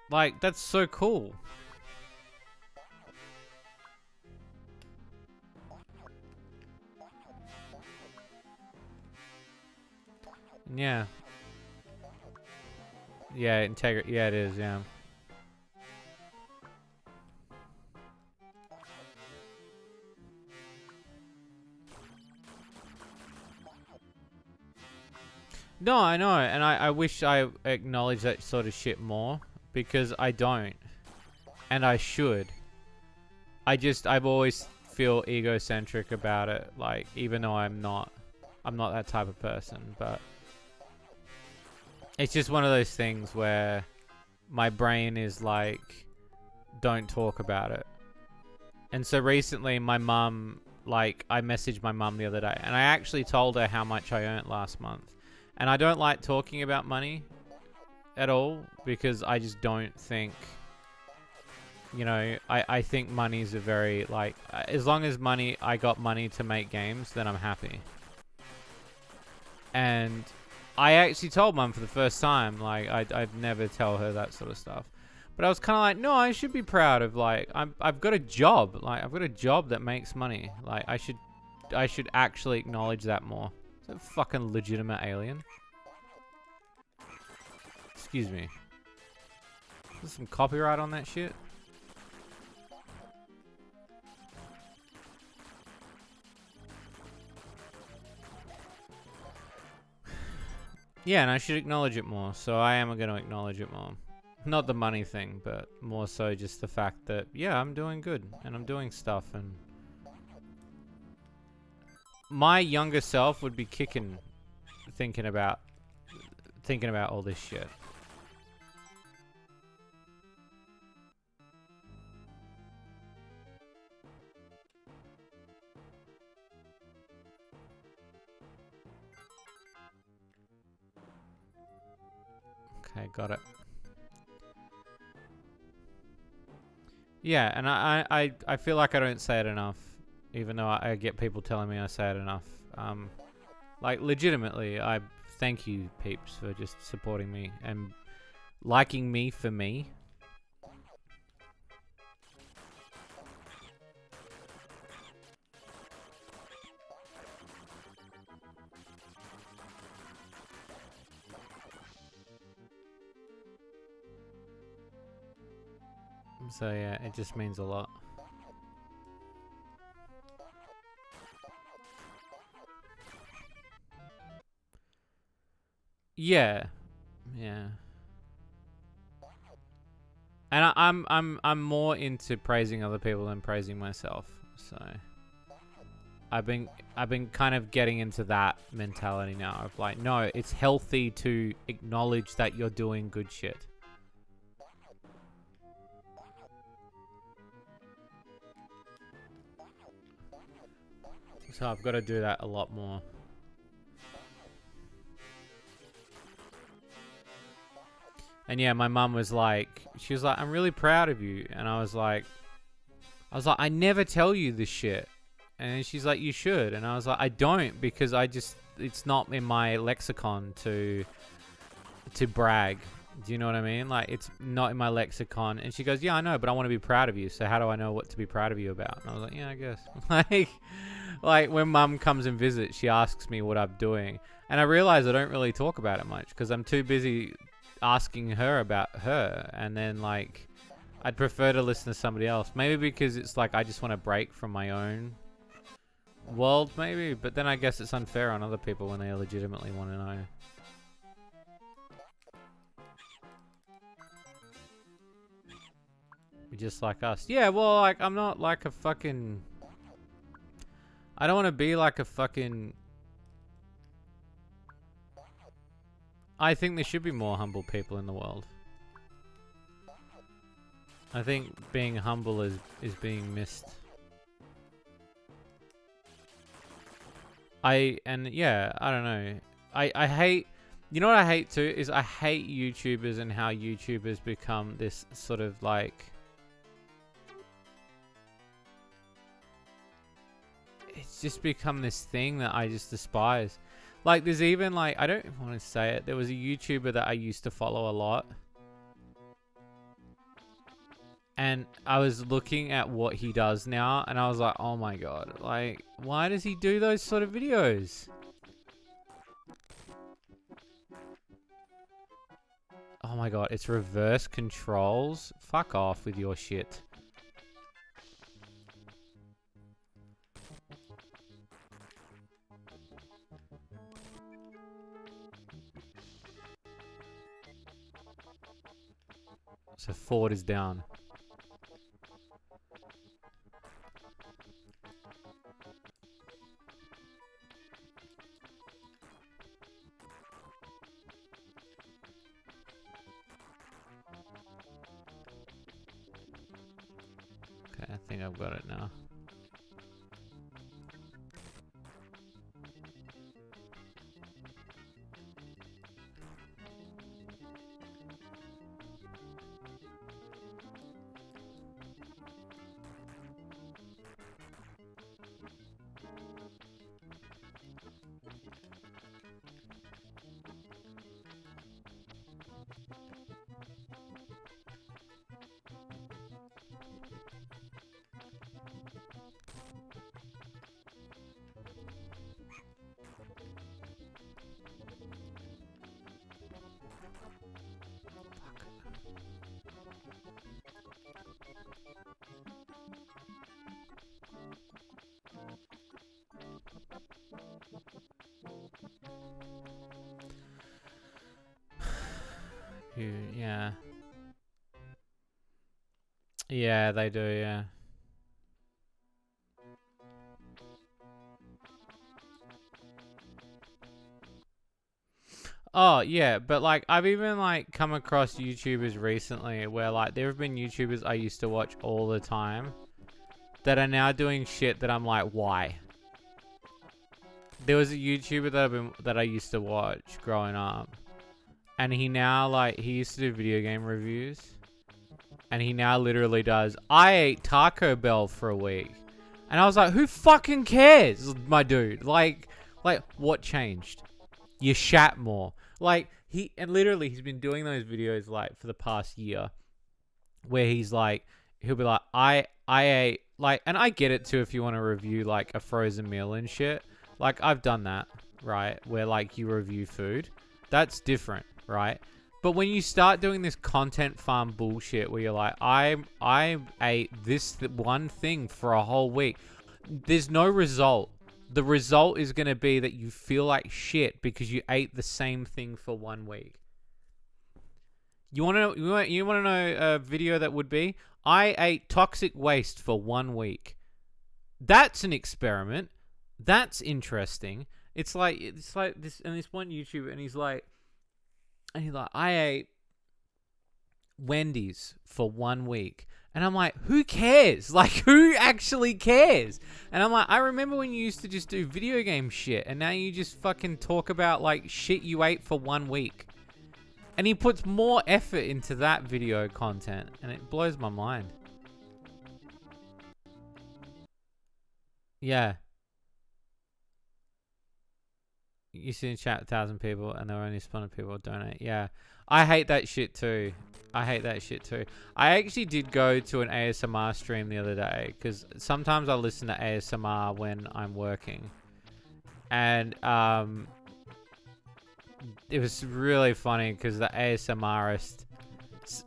Like, that's so cool. Yeah. Yeah, integrity. Yeah, it is, yeah. No, I know, and I wish I acknowledged that sort of shit more, because I don't. And I should. I've always feel egocentric about it, like, even though I'm not that type of person, but it's just one of those things where my brain is like, don't talk about it. And so recently my mum, like, I messaged my mum the other day, and I actually told her how much I earned last month. And I don't like talking about money at all, because I just don't think, you know, I think money's a very, like, as long as I got money to make games, then I'm happy. And I actually told Mum for the first time, like, I'd never tell her that sort of stuff. But I was kind of like, no, I should be proud of, like, I've got a job. Like, I've got a job that makes money. Like, I should actually acknowledge that more. Is that a fucking legitimate alien? Excuse me. There's some copyright on that shit. Yeah, and I should acknowledge it more. So I am going to acknowledge it more. Not the money thing, but more so just the fact that, yeah, I'm doing good. And I'm doing stuff. And my younger self would be kicking thinking about all this shit. Okay, got it. Yeah, and I feel like I don't say it enough, even though I get people telling me I say it enough. Like, legitimately, I thank you, peeps, for just supporting me and liking me for me. So yeah, it just means a lot. Yeah. Yeah. And I'm more into praising other people than praising myself. So I've been kind of getting into that mentality now of like, no, it's healthy to acknowledge that you're doing good shit. So I've got to do that a lot more. And yeah, my mum was like, she was like, I'm really proud of you. And I was like, I never tell you this shit. And she's like, you should. And I was like, I don't, because it's not in my lexicon to brag. Do you know what I mean? Like, it's not in my lexicon. And she goes, yeah, I know, but I want to be proud of you. So how do I know what to be proud of you about? And I was like, yeah, I guess. like when mum comes and visits, she asks me what I'm doing. And I realize I don't really talk about it much because I'm too busy asking her about her. And then, like, I'd prefer to listen to somebody else. Maybe because it's like I just want to break from my own world, maybe. But then I guess it's unfair on other people when they legitimately want to know. Just like us. Yeah, well, like, I'm not like a fucking... I don't want to be like a fucking... I think there should be more humble people in the world. I think being humble is being missed. Yeah, I don't know. I hate... You know what I hate too? Is I hate YouTubers and how YouTubers become this sort of like... It's just become this thing that I just despise. Like, there's even like... I don't want to say it. There was a YouTuber that I used to follow a lot. And I was looking at what he does now, and I was like, oh my god. Like, why does he do those sort of videos? Oh my god, it's reverse controls? Fuck off with your shit. So forward is down. Okay, I think I've got it now. Yeah. Yeah, they do, yeah. Oh, yeah, but like I've even like come across YouTubers recently where like there have been YouTubers I used to watch all the time that are now doing shit that I'm like, why? There was a YouTuber that I used to watch growing up, and he now like he used to do video game reviews, and he now literally does. I ate Taco Bell for a week, and I was like, who fucking cares, my dude? Like what changed? You shat more. Like and literally he's been doing those videos like for the past year, where he'll be like, I ate like, and I get it too if you want to review like a frozen meal and shit. Like I've done that, right? Where like you review food. That's different, right? But when you start doing this content farm bullshit where you're like, I ate this one thing for a whole week, there's no result. The result is going to be that you feel like shit because you ate the same thing for 1 week. You want to know? You want to know a video that would be? I ate toxic waste for 1 week. That's an experiment. That's interesting. It's like this, and this one YouTuber, and he's like, I ate Wendy's for 1 week. And I'm like, who cares? Like, who actually cares? And I'm like, I remember when you used to just do video game shit, and now you just fucking talk about, like, shit you ate for 1 week. And he puts more effort into that video content, and it blows my mind. Yeah. You see in chat 1,000 people, and there were only spawning people donate. Yeah. I hate that shit too. I hate that shit too. I actually did go to an ASMR stream the other day, because sometimes I listen to ASMR when I'm working. And it was really funny because the ASMRist,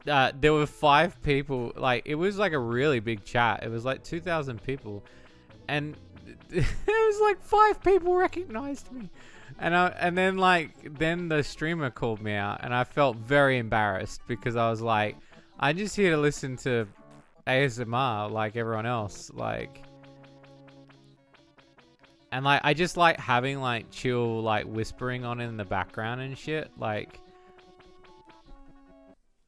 there were 5 people. Like, it was like a really big chat. It was like 2,000 people. And it was like 5 people recognized me. And then the streamer called me out, and I felt very embarrassed because I was like, I'm just here to listen to ASMR like everyone else, like, and like I just like having like chill like whispering on in the background and shit, like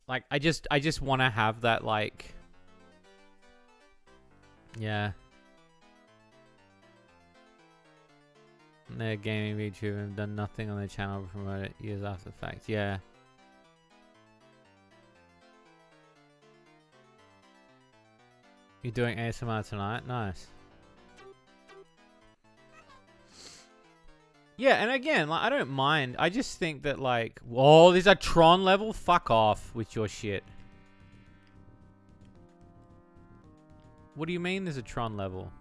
I just want to have that, like, yeah. Their gaming VTuber have done nothing on their channel to promote it years after the fact. Yeah. You're doing ASMR tonight? Nice. Yeah, and again, like, I don't mind. I just think that, like, whoa, there's a Tron level? Fuck off with your shit. What do you mean there's a Tron level?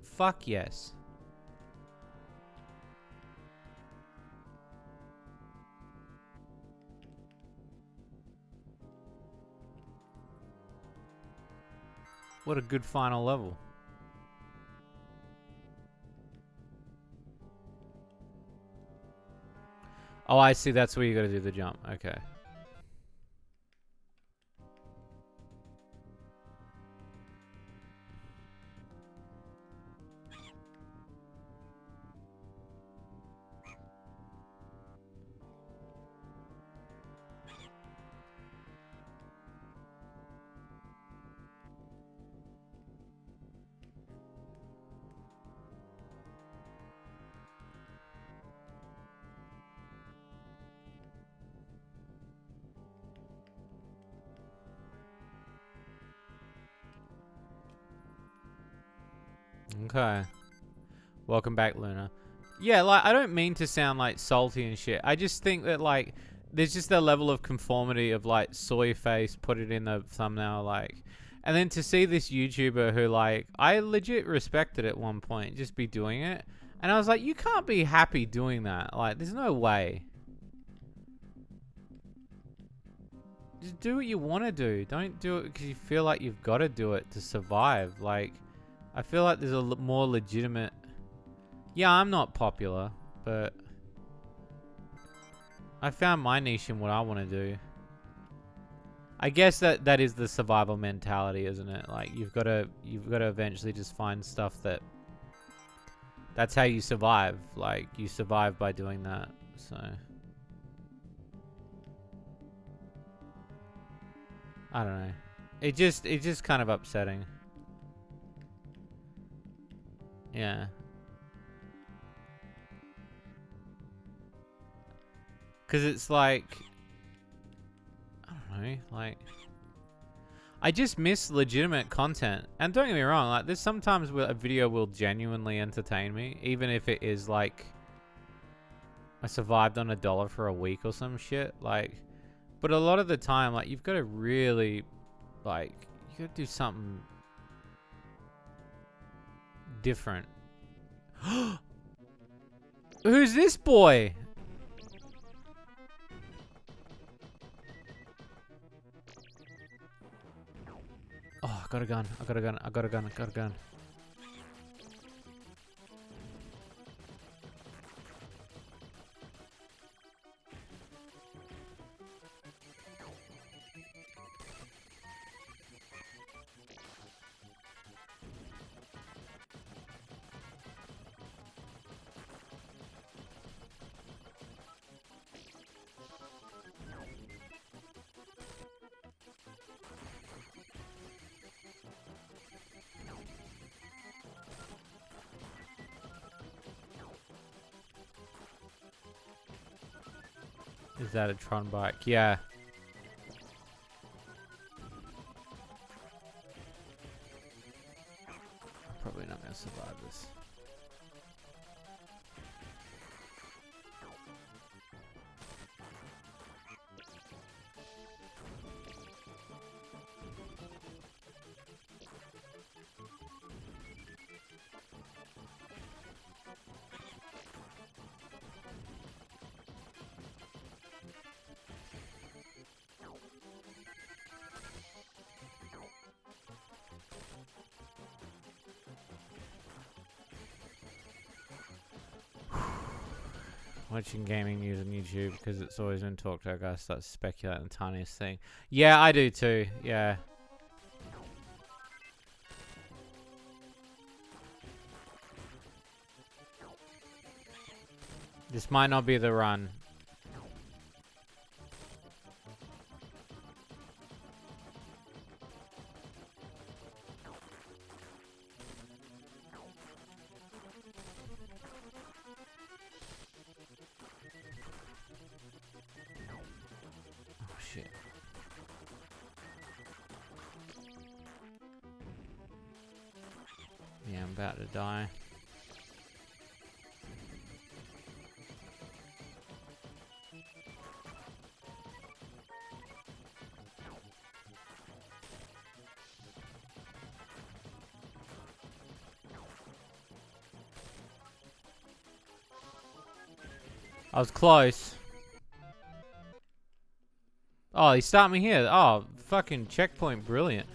Fuck yes. What a good final level. Oh, I see. That's where you gotta do the jump. Okay. Okay. Welcome back, Luna. Yeah, like, I don't mean to sound, like, salty and shit. I just think that, like, there's just a level of conformity of, like, soy face, put it in the thumbnail, like. And then to see this YouTuber who, like, I legit respected at one point, just be doing it. And I was like, you can't be happy doing that. Like, there's no way. Just do what you want to do. Don't do it because you feel like you've got to do it to survive. Like, I feel like there's a more legitimate... Yeah, I'm not popular, but... I found my niche in what I want to do. I guess that is the survival mentality, isn't it? Like you've got to eventually just find stuff that's how you survive. Like you survive by doing that. So I don't know. It's just kind of upsetting. Yeah. Cause it's like I don't know, like I just miss legitimate content. And don't get me wrong, like there's sometimes where a video will genuinely entertain me, even if it is like I survived on $1 for a week or some shit. Like, but a lot of the time, like you've got to really, like, you got to do something different. Who's this boy? Oh, I got a gun. I got a gun. I got a gun. I got a gun. Is that a Tron bike? Yeah. I'm probably not gonna survive this. Watching gaming news on YouTube because it's always been talked about. I start speculating the tiniest thing. Yeah, I do too. Yeah. This might not be the run. Oh shit. Yeah, I'm about to die. I was close. Oh, he stopped me here. Oh, fucking checkpoint, brilliant.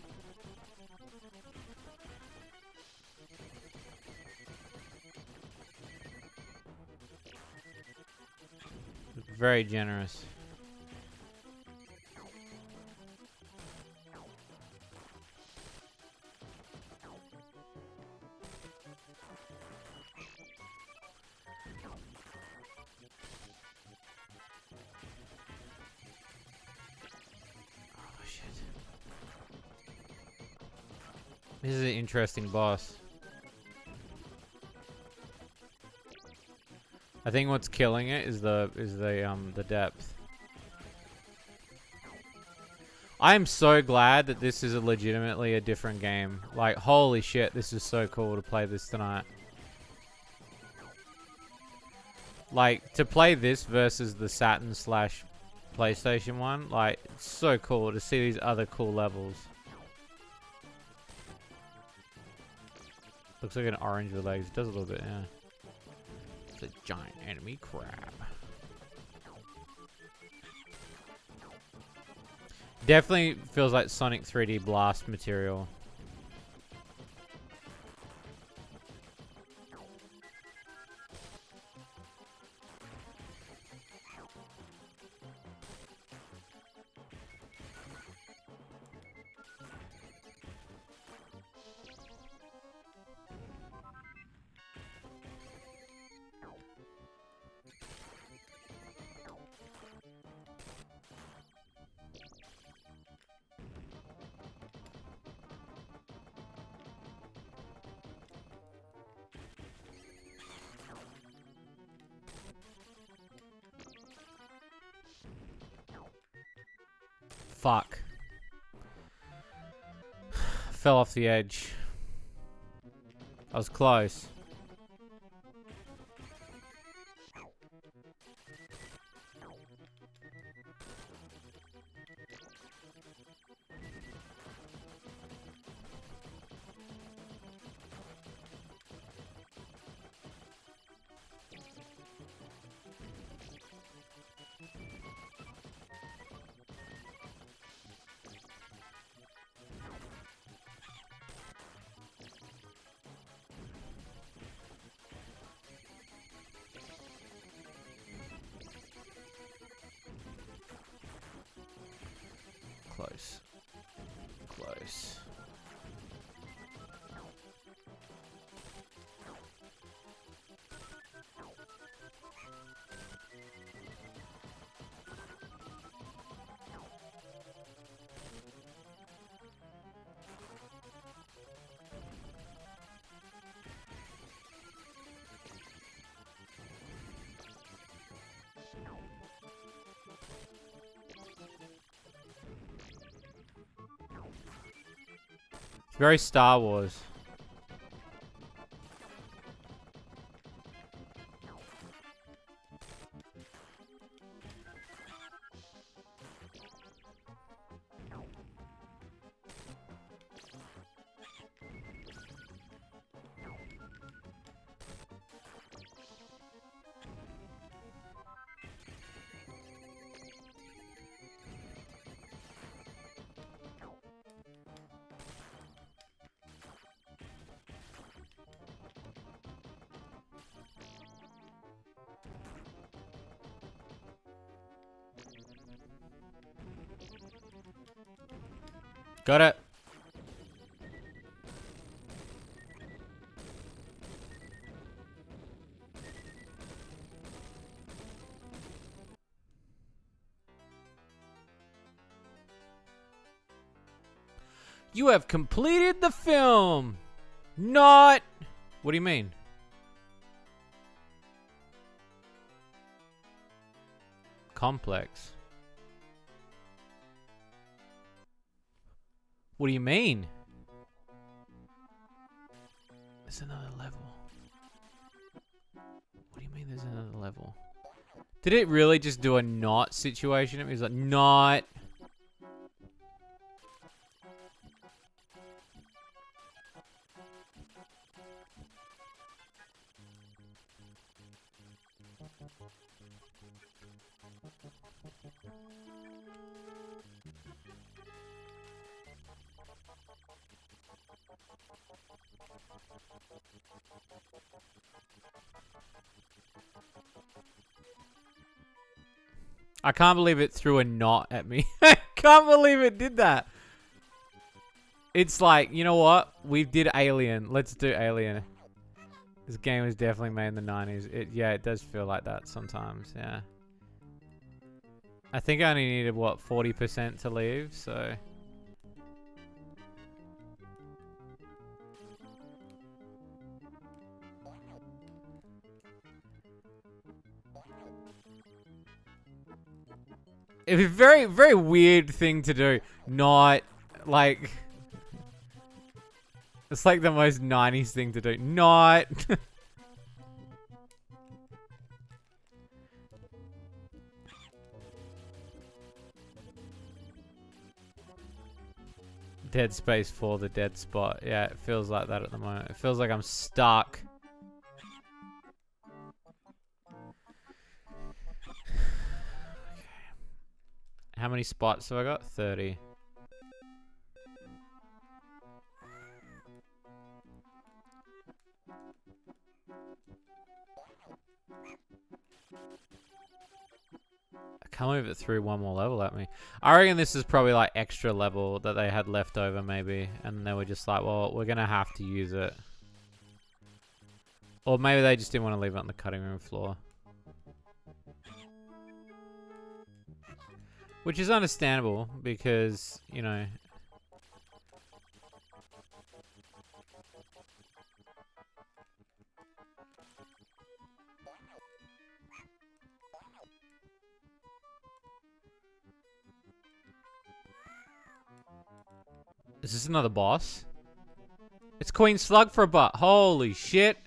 Very generous. This is an interesting boss. I think what's killing it is the depth. I am so glad that this is legitimately a different game. Like, holy shit, this is so cool to play this tonight. Like, to play this versus the Saturn / PlayStation one, like, it's so cool to see these other cool levels. Looks like an orange with legs. It does a little bit, yeah. It's a giant enemy crab. Definitely feels like Sonic 3D Blast material. Fuck. Fell off the edge. I was close. Close. Close. Very Star Wars. Got it. You have completed the film. Not. What do you mean? Complex. What do you mean? There's another level. What do you mean there's another level? Did it really just do a not situation? It was like, not. I can't believe it threw a knot at me. I can't believe it did that. It's like, you know what? We did Alien. Let's do Alien. This game was definitely made in the 90s. Yeah, it does feel like that sometimes, yeah. I think I only needed, what, 40% to leave, so... It was a very, very weird thing to do. Not, like... It's like the most 90s thing to do. Not... Dead Space 4, the dead spot. Yeah, it feels like that at the moment. It feels like I'm stuck. How many spots have I got? 30. I can't believe it threw one more level at me. I reckon this is probably like extra level that they had left over maybe. And they were just like, well, we're going to have to use it. Or maybe they just didn't want to leave it on the cutting room floor. Which is understandable because, you know... Is this another boss? It's Queen Slug for a butt. Holy shit.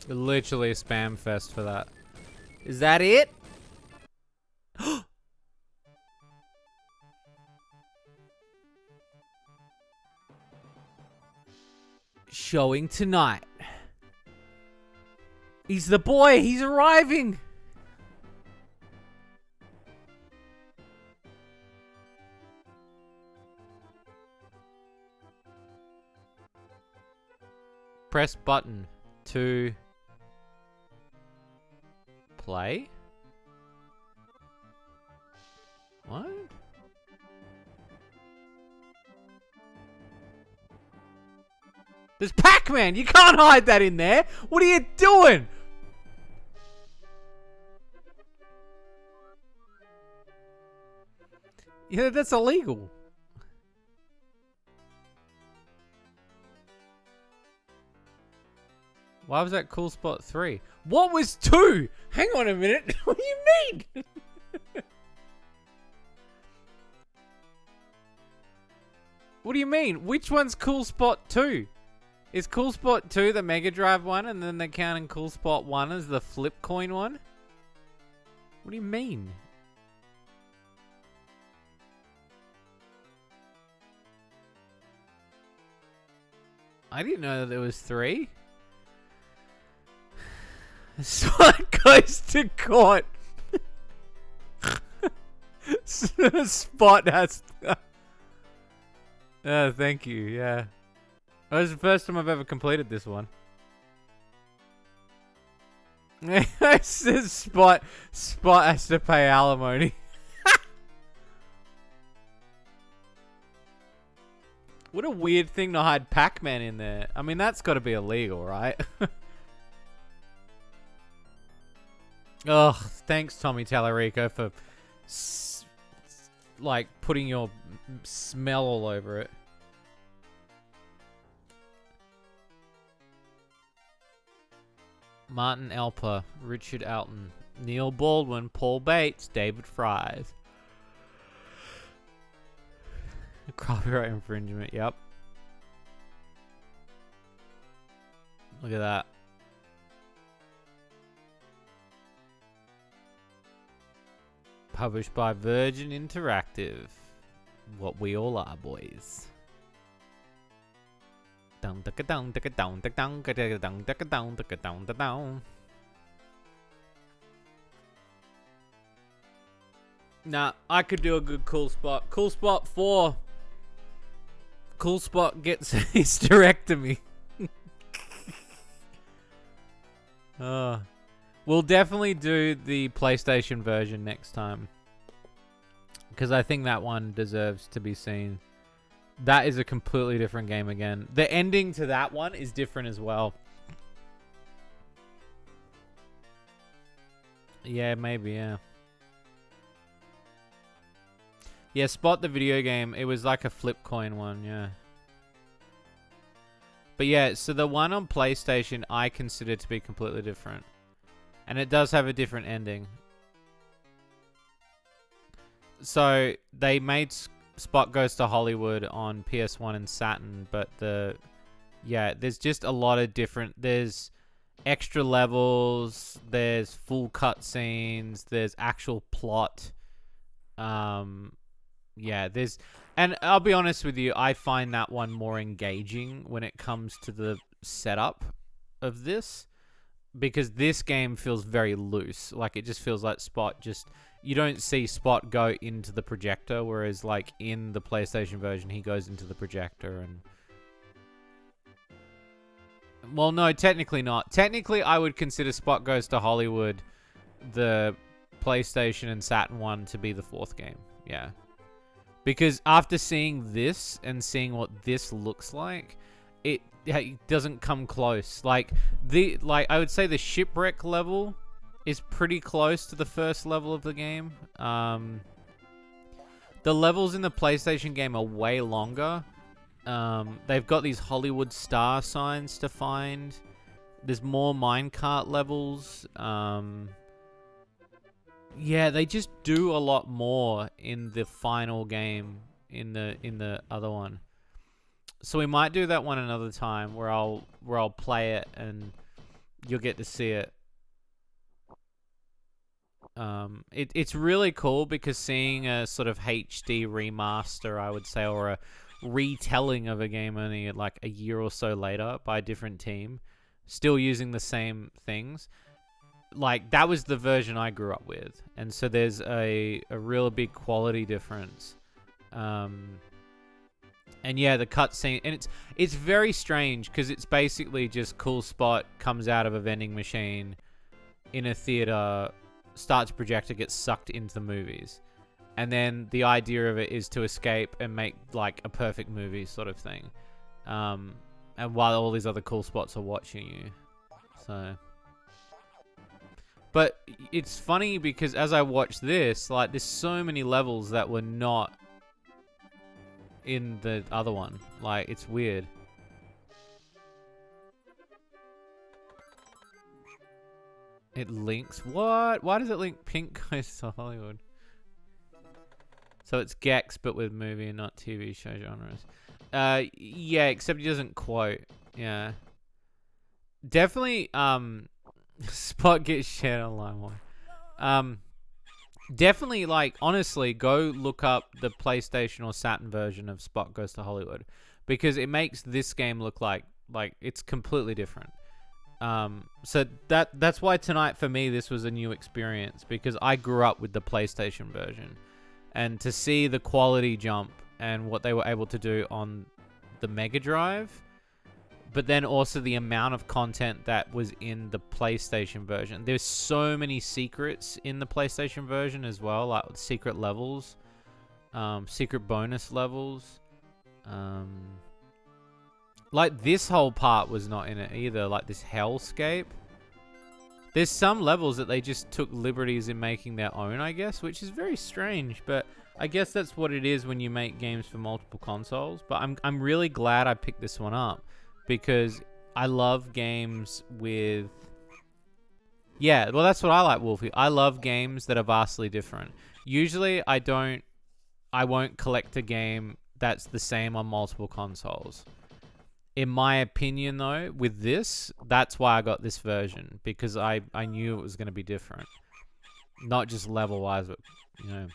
Literally a spam fest for that. Is that it? Showing tonight. He's the boy. He's arriving. Press button to play. What? There's Pac-Man! You can't hide that in there! What are you doing? Yeah, that's illegal. Why was that Cool Spot 3? What was 2? Hang on a minute. What do you mean? What do you mean? Which one's Cool Spot 2? Is Cool Spot 2 the Mega Drive one and then they're counting Cool Spot 1 as the flip coin one? What do you mean? I didn't know that there was 3. Spot goes to court. Spot has... Oh, thank you, yeah. That was the first time I've ever completed this one. It says Spot has to pay alimony. What a weird thing to hide Pac-Man in there. I mean, that's got to be illegal, right? Ugh, thanks Tommy Tallarico for like putting your smell all over it. Martin Alper, Richard Alton, Neil Baldwin, Paul Bates, David Fries. Copyright infringement, yep. Look at that. Published by Virgin Interactive. What we all are, boys. Nah, I could do a good Cool Spot. Cool Spot 4. Cool Spot gets a hysterectomy. Oh. We'll definitely do the PlayStation version next time. Because I think that one deserves to be seen. That is a completely different game again. The ending to that one is different as well. Yeah, maybe, yeah. Yeah, Spot the video game. It was like a flip coin one, yeah. But yeah, so the one on PlayStation I consider to be completely different. And it does have a different ending. So they made Spot Goes to Hollywood on PS1 and Saturn, but there's just a lot of different. There's extra levels. There's full cutscenes. There's actual plot. Yeah, and I'll be honest with you, I find that one more engaging when it comes to the setup of this, because this game feels very loose. Like, it just feels like you don't see Spot go into the projector, whereas like in the PlayStation version, he goes into the projector and... Well, no, technically not. Technically, I would consider Spot Goes to Hollywood, the PlayStation and Saturn one, to be the fourth game. Yeah. Because after seeing this and seeing what this looks like, it doesn't come close. Like I would say the shipwreck level is pretty close to the first level of the game. The levels in the PlayStation game are way longer. They've got these Hollywood star signs to find. There's more minecart levels. Yeah, they just do a lot more in the final game in the other one. So we might do that one another time where I'll play it and you'll get to see it. It's really cool because seeing a sort of HD remaster, I would say, or a retelling of a game only like a year or so later by a different team, still using the same things. Like, that was the version I grew up with, and so there's a real big quality difference. And yeah, the cutscene, and it's very strange because it's basically just Cool Spot comes out of a vending machine in a theater, starts a projector, gets sucked into the movies, and then the idea of it is to escape and make like a perfect movie sort of thing. And while all these other cool spots are watching you, so. But it's funny because as I watch this, like, there's so many levels that were not in the other one. Like, it's weird. It links? What? Why does it link Pink Goes to Hollywood? So it's Gex, but with movie and not TV show genres. Yeah, except he doesn't quote. Yeah. Definitely, Spot gets shared online. Definitely, like, honestly, go look up the PlayStation or Saturn version of Spot Goes to Hollywood, because it makes this game look like it's completely different. So that's why tonight for me this was a new experience, because I grew up with the PlayStation version, and to see the quality jump and what they were able to do on the Mega Drive. But then also the amount of content that was in the PlayStation version. There's so many secrets in the PlayStation version as well, like secret levels, secret bonus levels. Like this whole part was not in it either, like this hellscape. There's some levels that they just took liberties in making their own, I guess, which is very strange, but I guess that's what it is when you make games for multiple consoles. But I'm really glad I picked this one up, because I love games with... Yeah, well, that's what I like, Wolfie. I love games that are vastly different. Usually, I won't collect a game that's the same on multiple consoles. In my opinion, though, with this, that's why I got this version, because I knew it was going to be different. Not just level-wise, but, you know.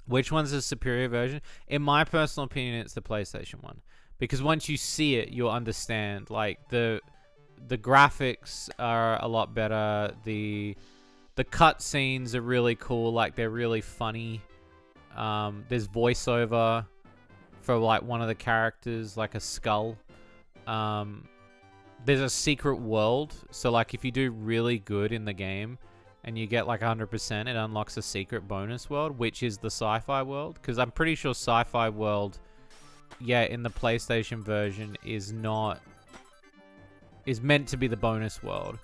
Which one's the superior version? In my personal opinion, it's the PlayStation one. Because once you see it, you'll understand. Like, the graphics are a lot better. The cutscenes are really cool. Like, they're really funny. There's voiceover for, like, one of the characters, like a skull. There's a secret world. So, like, if you do really good in the game and you get, like, 100%, it unlocks a secret bonus world, which is the sci-fi world. Because I'm pretty sure sci-fi world... Yeah, in the PlayStation version is meant to be the bonus world.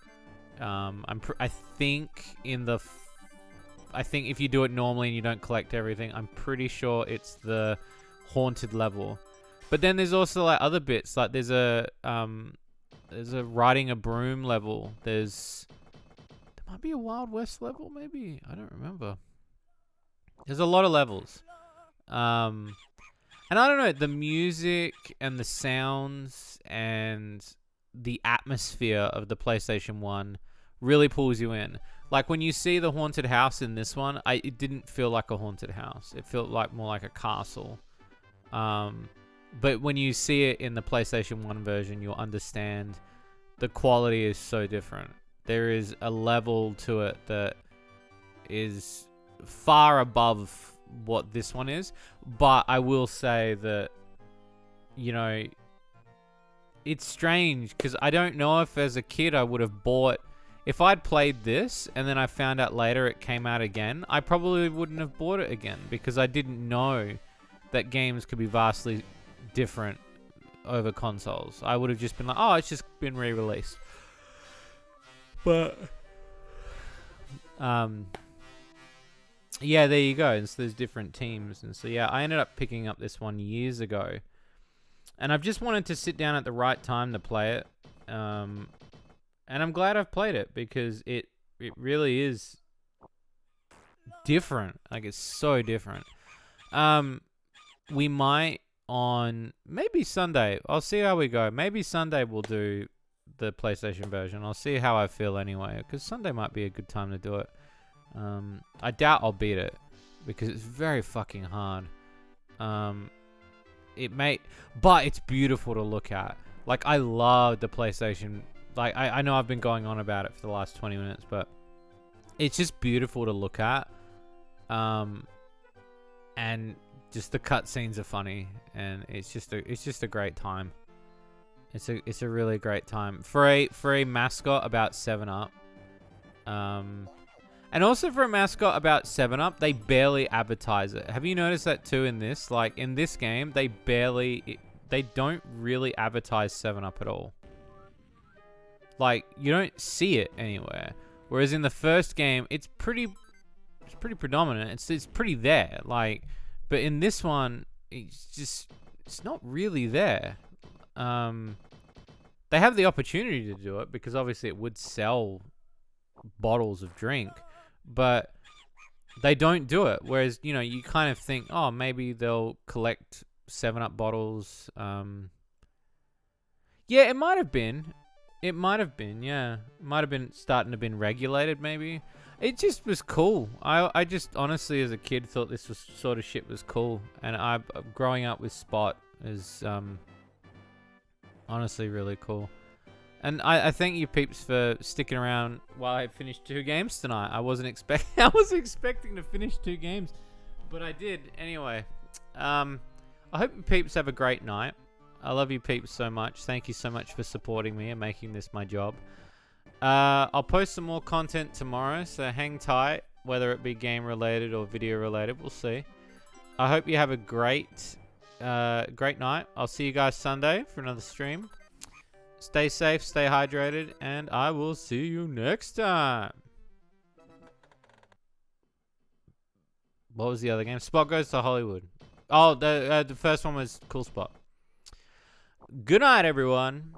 I think if you do it normally and you don't collect everything, I'm pretty sure it's the haunted level. But then there's also like other bits, like there's a riding a broom level. There might be a Wild West level, maybe. I don't remember. There's a lot of levels. And I don't know, the music and the sounds and the atmosphere of the PlayStation 1 really pulls you in. Like when you see the haunted house in this one, it didn't feel like a haunted house. It felt like more like a castle. But when you see it in the PlayStation 1 version, you'll understand the quality is so different. There is a level to it that is far above what this one is. But I will say that, you know, it's strange because I don't know if as a kid I would have bought. If I'd played this and then I found out later it came out again, I probably wouldn't have bought it again because I didn't know that games could be vastly different over consoles. I would have just been like, oh, it's just been re-released. But yeah, there you go. And so there's different teams. And so yeah, I ended up picking up this one years ago. And I've just wanted to sit down at the right time to play it. And I'm glad I've played it because it really is different. Like, it's so different. We might on maybe Sunday. I'll see how we go. Maybe Sunday we'll do the PlayStation version. I'll see how I feel anyway, because Sunday might be a good time to do it. I doubt I'll beat it because it's very fucking hard. But it's beautiful to look at. Like, I love the PlayStation. Like, I know I've been going on about it for the last 20 minutes, but it's just beautiful to look at. And just the cutscenes are funny, and it's just a great time. It's a really great time for a mascot about 7-Up. And also for a mascot about 7-Up, they barely advertise it. Have you noticed that too in this? Like, in this game, they don't really advertise 7-Up at all. Like, you don't see it anywhere. Whereas in the first game, it's pretty predominant. It's pretty there. Like, but in this one, it's not really there. They have the opportunity to do it because obviously it would sell bottles of drink, but they don't do it. Whereas, you know, you kind of think, oh, maybe they'll collect 7-Up bottles. Yeah, it might have been. It might have been, yeah. It might have been starting to been regulated, maybe. It just was cool. I just honestly, as a kid, thought this was sort of shit was cool. And growing up with Spot is honestly really cool. And I thank you peeps for sticking around while I finished 2 games tonight. I wasn't expecting to finish 2 games, but I did anyway. I hope you peeps have a great night. I love you peeps so much. Thank you so much for supporting me and making this my job. I'll post some more content tomorrow, so hang tight, whether it be game related or video related. We'll see. I hope you have a great night. I'll see you guys Sunday for another stream. Stay safe, stay hydrated, and I will see you next time. What was the other game? Spot Goes to Hollywood. Oh, the first one was Cool Spot. Good night, everyone.